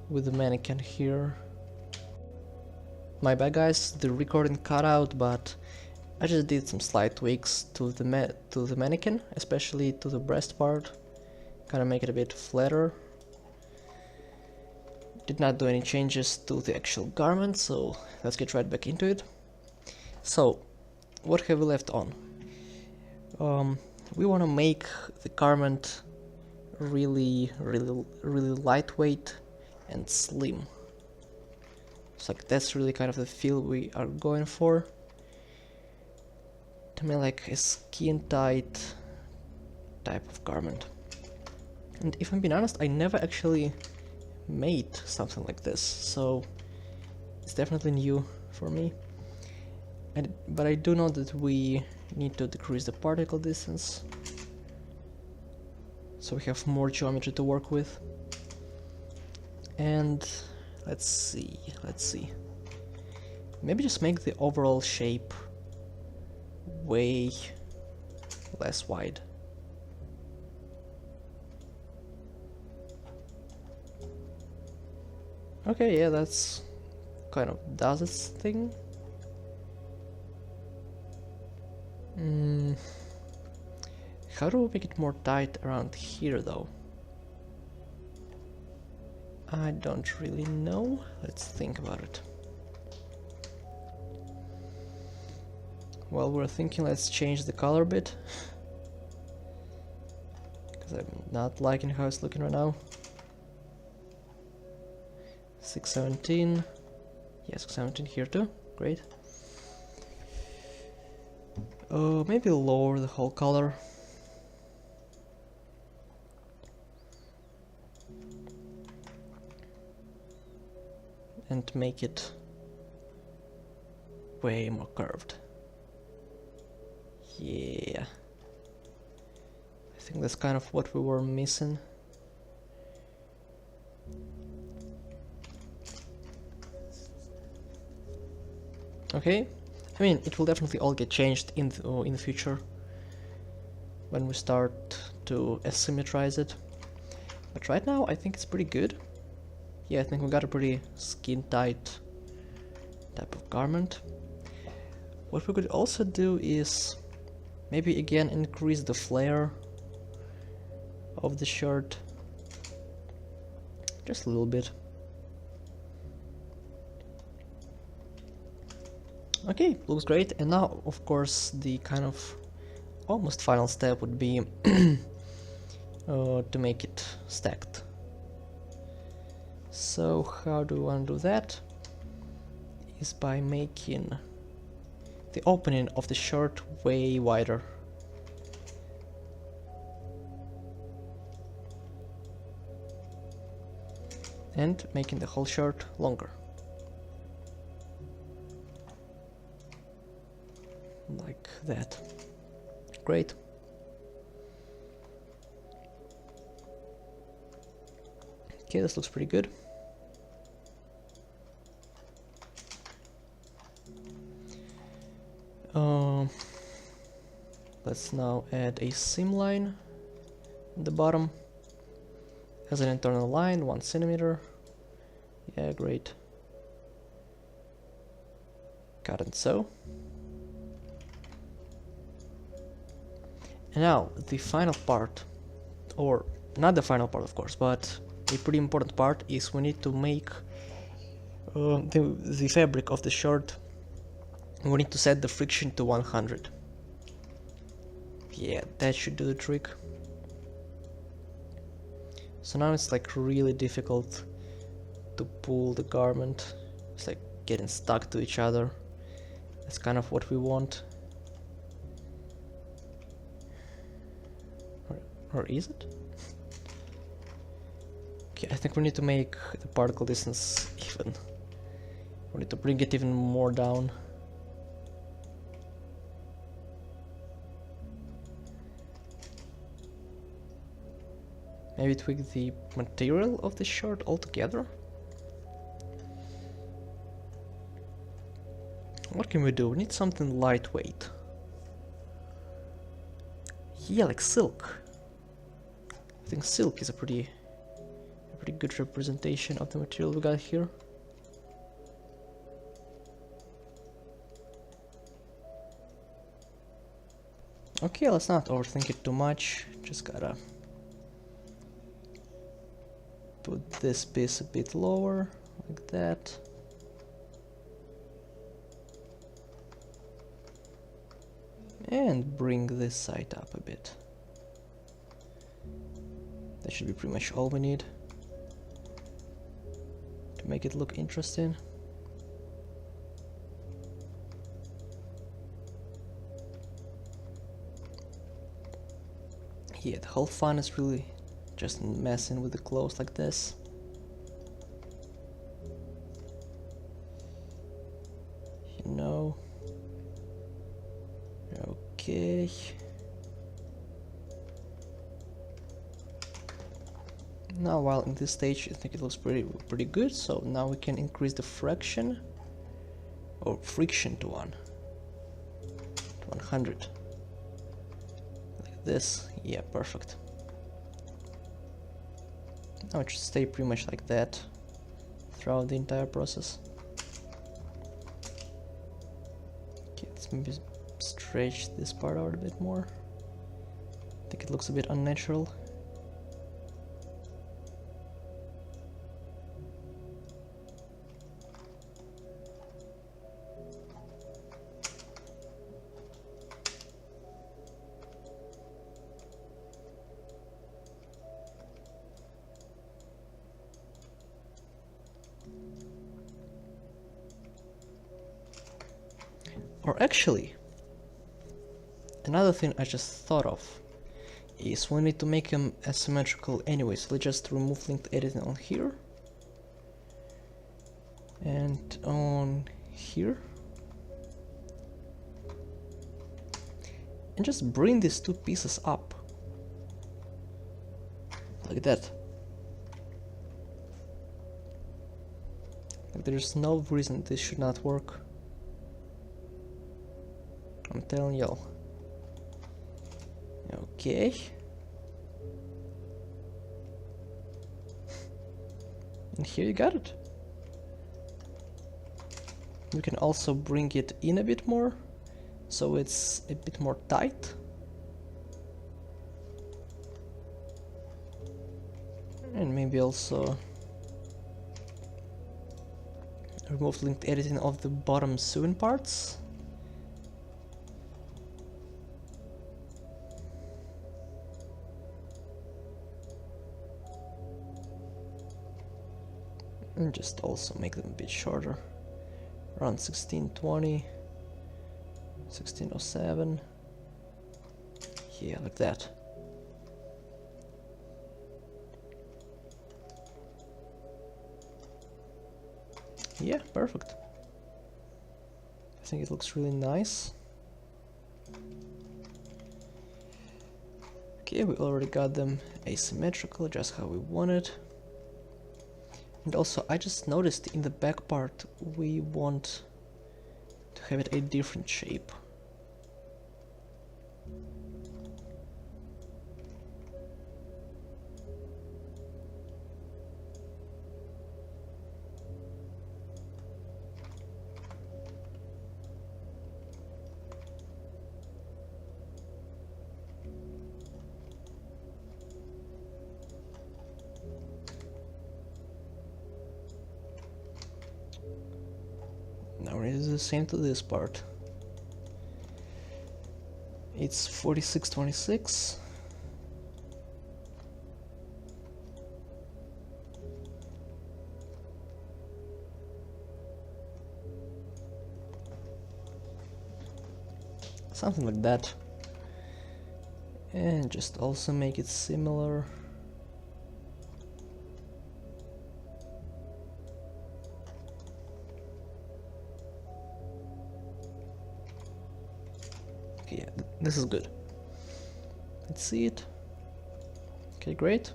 mannequin here. My bad guys, the recording cut out, but I just did some slight tweaks to the mannequin, especially to the breast part. Kind of make it a bit flatter. Did not do any changes to the actual garment, so let's get right back into it. So, what have we left on? We want to make the garment really lightweight and slim. So like that's really kind of the feel we are going for. To me, like a skin tight type of garment. And if I'm being honest, I never actually made something like this, so it's definitely new for me. But I do know that we need to decrease the particle distance, so we have more geometry to work with. And let's see. Maybe just make the overall shape way less wide. Okay, yeah, that's kind of does its thing. How do we make it more tight around here though? I don't really know. Let's think about it. While we're thinking, let's change the color a bit. Because I'm not liking how it's looking right now. 617. Yes, 617 here too. Great. Maybe lower the whole color. And make it way more curved. Yeah. I think that's kind of what we were missing. Okay. I mean, it will definitely all get changed in the future when we start to asymmetrize it. But right now, I think it's pretty good. Yeah, I think we got a pretty skin-tight type of garment. What we could also do is maybe again increase the flare of the shirt just a little bit. Okay, looks great. And now, of course, the kind of almost final step would be to make it stacked. So how do we want to do that? Is by making the opening of the shirt way wider. And making the whole shirt longer. Like that. Great. Okay, this looks pretty good. Let's now add a seam line in the bottom as an internal line, 1 centimeter. Yeah, great. Cut and sew. And now the final part, or not the final part of course, but a pretty important part is we need to make the fabric of the shirt. We need to set the friction to 100. Yeah, that should do the trick. So now it's like really difficult to pull the garment. It's like getting stuck to each other. That's kind of what we want. Or is it? Okay, I think we need to make the particle distance even. We need to bring it even more down. Maybe tweak the material of the shirt altogether? What can we do? We need something lightweight. Yeah, like silk. I think silk is a pretty good representation of the material we got here. Okay, let's not overthink it too much. Just gotta put this piece a bit lower, like that. And bring this side up a bit. That should be pretty much all we need to make it look interesting. Yeah, the whole fun is really just messing with the clothes like this. You know. Okay. Now, while in this stage, I think it looks pretty good. So now we can increase the friction to 100. Like this. Yeah, perfect. Now it should stay pretty much like that throughout the entire process. Okay, let's maybe stretch this part out a bit more. I think it looks a bit unnatural. Or actually, another thing I just thought of is we need to make them asymmetrical anyway, so let's just remove linked editing on here and on here, and just bring these two pieces up like that. Like, there's no reason this should not work. I'm telling y'all. Okay. And here you got it. We can also bring it in a bit more, so it's a bit more tight. And maybe also remove linked editing of the bottom sewing parts. And just also make them a bit shorter, around 1620, 1607, yeah, like that. Yeah, perfect. I think it looks really nice. Okay, we already got them asymmetrical, just how we wanted. And also, I just noticed in the back part we want to have it a different shape. Now it is the same to this part. It's 4626. Something like that. And just also make it similar. Okay, yeah, this is good. Let's see it. Okay, great.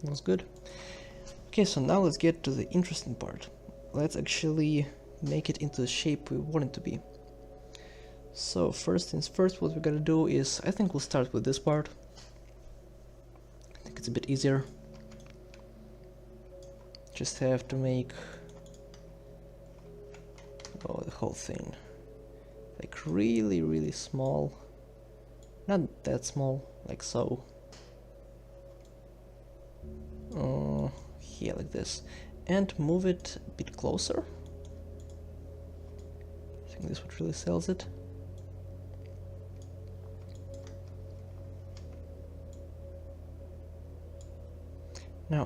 That's good. Okay, so now let's get to the interesting part. Let's actually make it into the shape we want it to be. So first things first, what we gotta do is, I think we'll start with this part. I think it's a bit easier. Just have to make the whole thing like really small. Not that small, like so. Yeah, like this. And move it a bit closer. I think this is what really sells it. Now,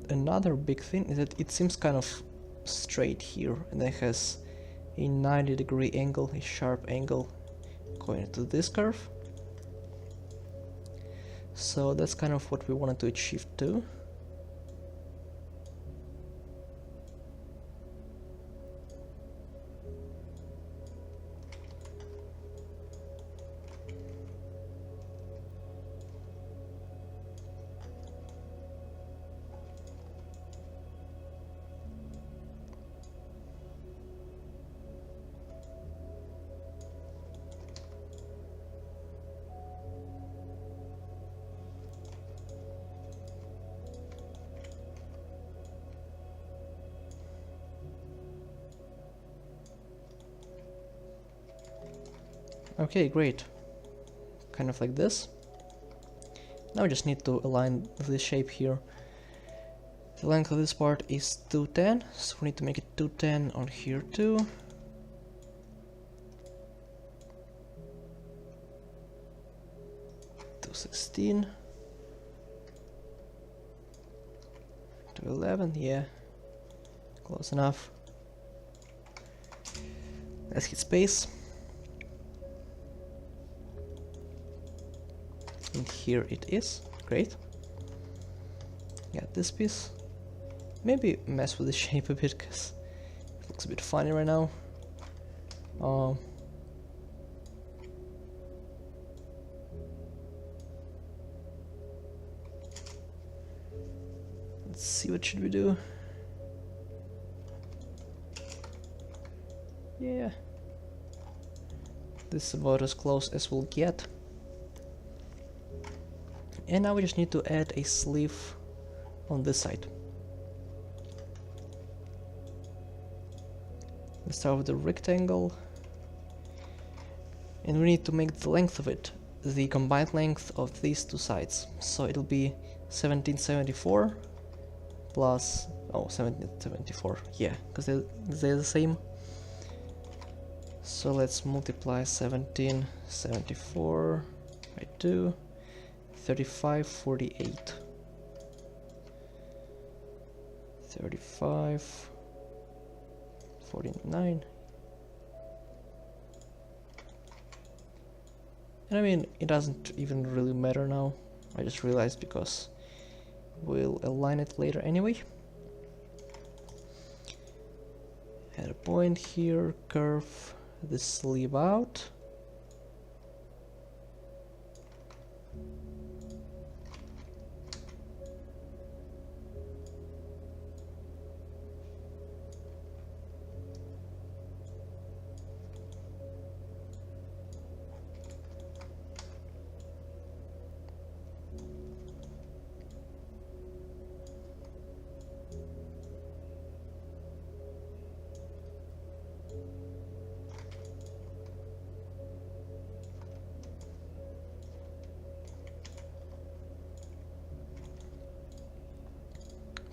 another big thing is that it seems kind of straight here, and it has a 90-degree angle, a sharp angle going to this curve. So that's kind of what we wanted to achieve too. Okay, great. Kind of like this. Now we just need to align the shape here. The length of this part is 210, so we need to make it 210 on here too. To 16. To 11, yeah. Close enough. Let's hit space. And here it is. Great. Got this piece. Maybe mess with the shape a bit because it looks a bit funny right now. Let's see, what should we do? Yeah. This is about as close as we'll get. And now we just need to add a sleeve on this side. Let's start with the rectangle. And we need to make the length of it the combined length of these two sides. So it'll be 1774 plus 1774, yeah, because they're the same. So let's multiply 1774 by 2, 3548. 3549. And I mean, it doesn't even really matter now. I just realized because we'll align it later anyway. Add a point here, curve the sleeve out.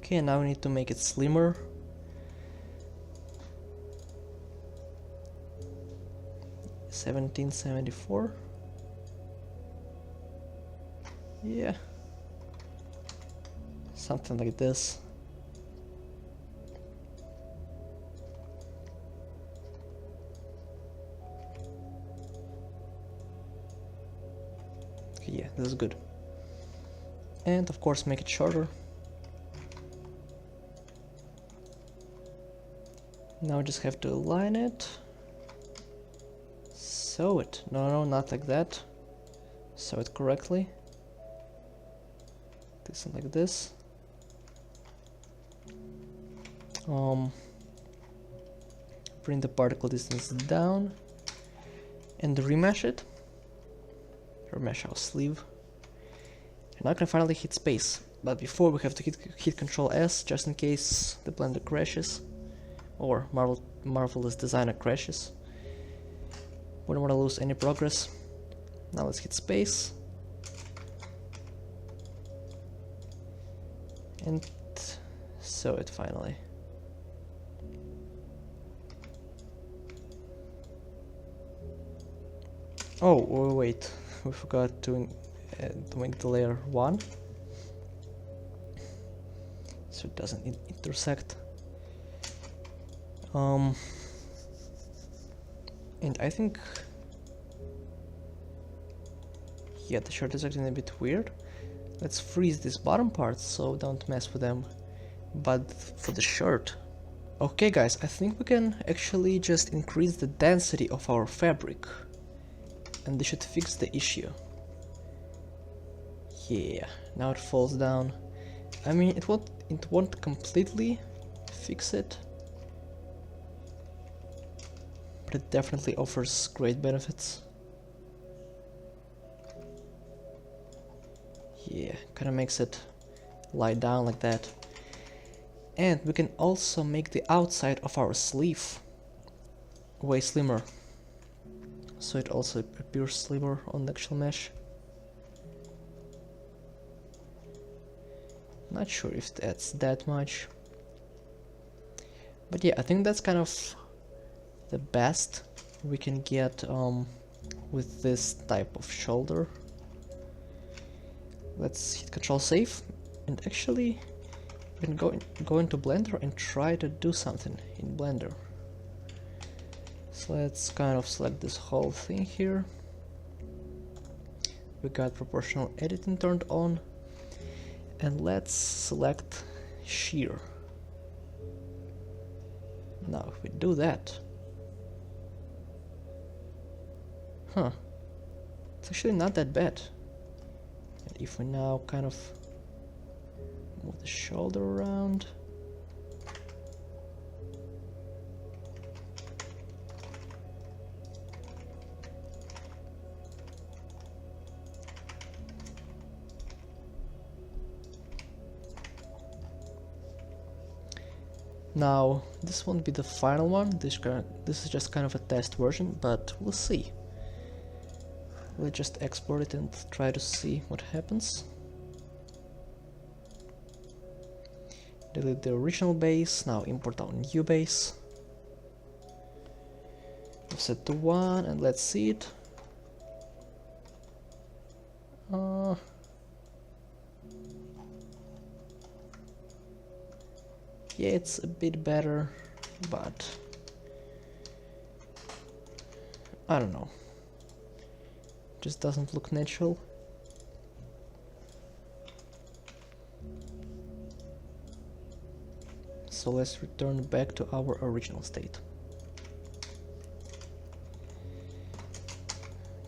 Okay, now we need to make it slimmer. $17.74. Yeah, something like this. Okay, yeah, this is good. And of course, make it shorter. Now I just have to align it. Sew it. No, not like that. Sew it correctly. This and like this. Bring the particle distance down and remesh it. Remesh our sleeve. And now I can finally hit space. But before we have to hit Control S just in case the Blender crashes. Or Marvelous Designer crashes. We don't want to lose any progress. Now let's hit space. And sew it finally. Oh, wait. We forgot to make the layer 1. So it doesn't intersect. And I think, yeah, the shirt is acting a bit weird. Let's freeze these bottom parts so don't mess with them. But for the shirt, okay guys, I think we can actually just increase the density of our fabric, and this should fix the issue. Yeah, now it falls down. I mean, it won't completely fix it, but it definitely offers great benefits. Yeah, kind of makes it lie down like that. And we can also make the outside of our sleeve way slimmer, so it also appears slimmer on the actual mesh. Not sure if that's that much, but yeah, I think that's kind of the best we can get with this type of shoulder. Let's hit Control Save, and actually we can go into Blender and try to do something in Blender. So Let's kind of select this whole thing here. We got proportional editing turned on, and let's select shear. Now if we do that, it's actually not that bad. And if we now kind of move the shoulder around, now this won't be the final one. This is just kind of a test version, but we'll see. We'll just export it and try to see what happens. Delete the original base, now import our new base. Offset to 1 and let's see it. Yeah, it's a bit better, but I don't know. Just doesn't look natural. So let's return back to our original state.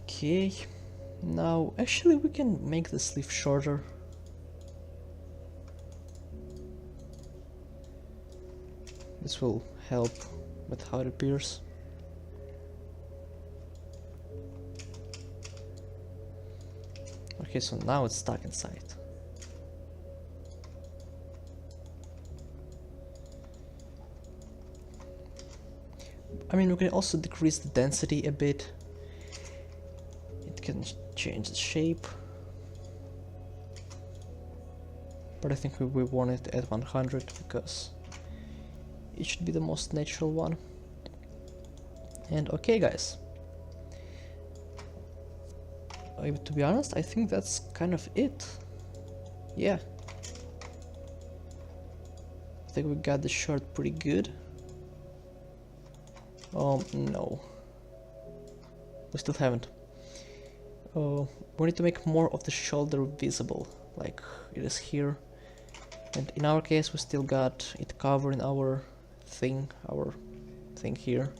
Okay, now actually we can make the sleeve shorter. This will help with how it appears. Okay, so now it's stuck inside. I mean, we can also decrease the density a bit. It can change the shape. But I think we want it at 100 because it should be the most natural one. And okay, guys. To be honest, I think that's kind of it. Yeah. I think we got the shirt pretty good. No. We still haven't. We need to make more of the shoulder visible, like it is here. And in our case, we still got it covered in our thing here.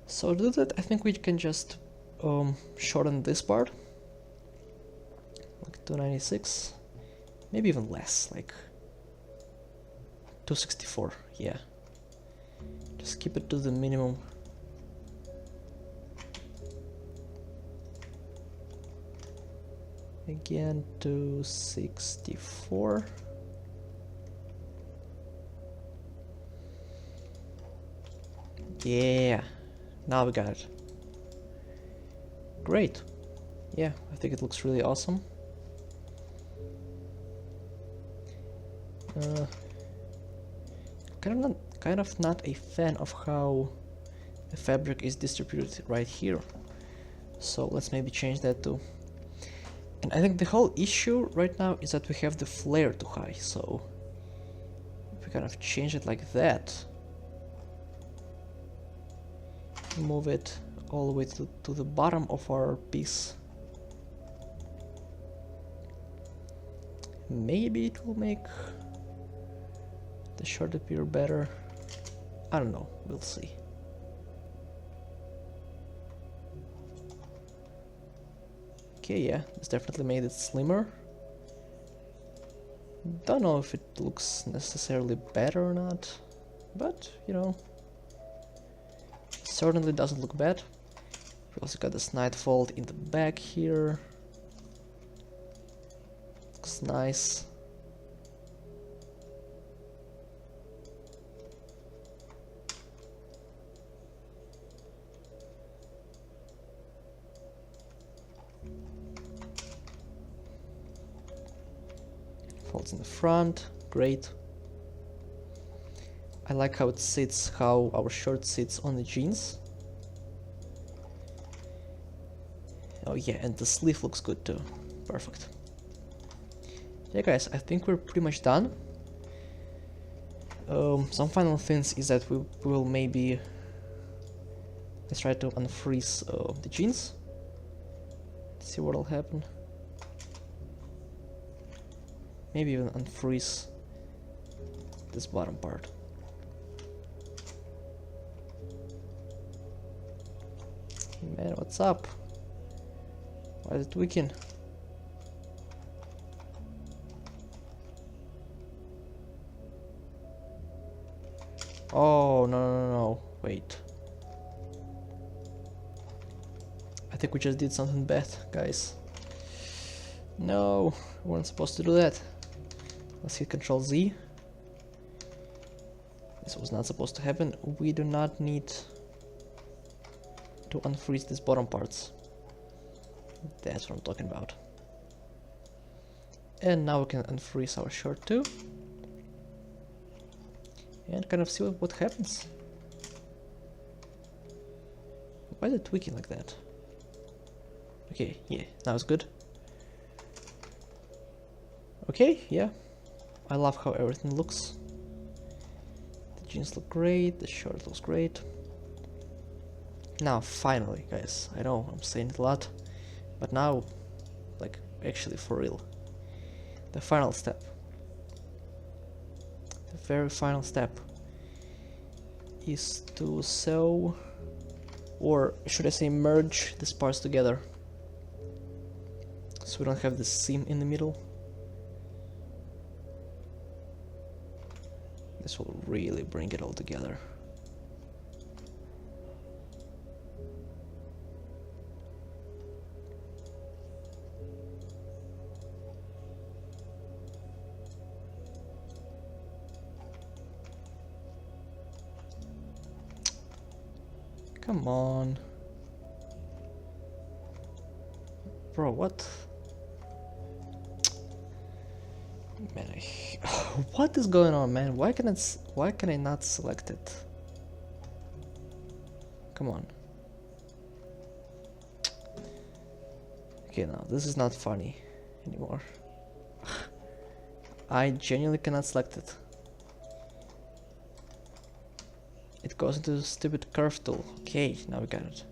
So to do that, I think we can just shorten this part, like 296, maybe even less, like 264, yeah. Just keep it to the minimum. Again, 264. Yeah, now we got it. Great. Yeah, I think it looks really awesome. Kind of not a fan of how the fabric is distributed right here. So let's maybe change that too. And I think the whole issue right now is that we have the flare too high. So if we kind of change it like that, move it all the way to the bottom of our piece, maybe it will make the shirt appear better. I don't know, we'll see. Okay, yeah, it's definitely made it slimmer. Don't know if it looks necessarily better or not, but you know, certainly doesn't look bad. We also got this night fold in the back here. Looks nice. Folds in the front, great. I like how it sits, how our shirt sits on the jeans. Oh yeah, and the sleeve looks good too. Perfect. Yeah guys, I think we're pretty much done. Some final things is that we will maybe Let's try to unfreeze the jeans. See what'll happen. Maybe even unfreeze this bottom part. Man, what's up? Why is it tweaking? Oh, no. Wait. I think we just did something bad, guys. No, we weren't supposed to do that. Let's hit Control Z. This was not supposed to happen. We do not need to unfreeze these bottom parts. That's what I'm talking about. And now we can unfreeze our shirt too. And kind of see what happens. Why is it tweaking like that? Okay, yeah, now it's good. Okay, yeah. I love how everything looks. The jeans look great, the shirt looks great. Now, finally, guys, I know I'm saying it a lot, but now, like, actually for real. The final step. The very final step is to sew, or should I say merge these parts together. So we don't have this seam in the middle. This will really bring it all together. Come on. Bro, what? Man, what is going on, man? Why can I not select it? Come on. Okay, now this is not funny anymore. I genuinely cannot select it. It goes into the stupid curve tool. Okay, now we got it.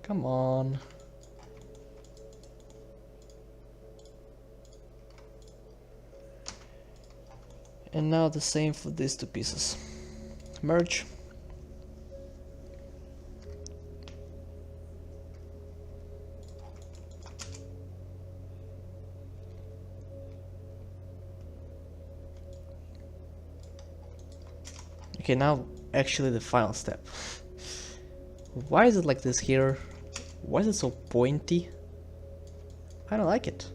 Come on. And now the same for these two pieces. Merge. Okay, now actually the final step. Why is it like this here? Why is it so pointy? I don't like it.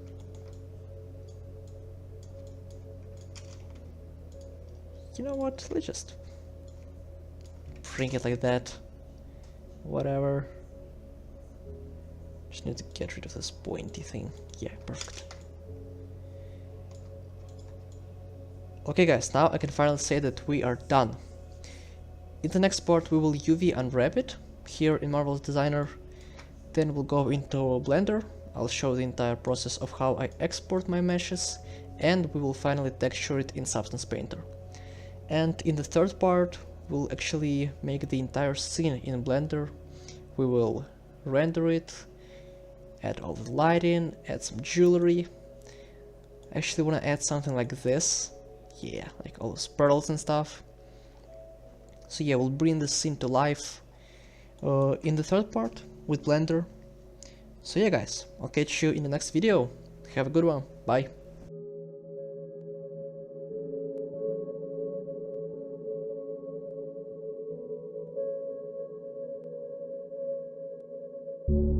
You know what? Let's just bring it like that. Whatever. Just need to get rid of this pointy thing. Yeah, perfect. Okay guys, now I can finally say that we are done. In the next part we will UV unwrap it here in Marvel's Designer. Then we'll go into Blender. I'll show the entire process of how I export my meshes, and we will finally texture it in Substance Painter. And in the third part we'll actually make the entire scene in Blender. We will render it, add all the lighting, add some jewelry. I actually want to add something like this. Yeah, like all those pearls and stuff. So yeah, we'll bring the scene to life in the third part with Blender. So yeah guys, I'll catch you in the next video. Have a good one. Bye.
You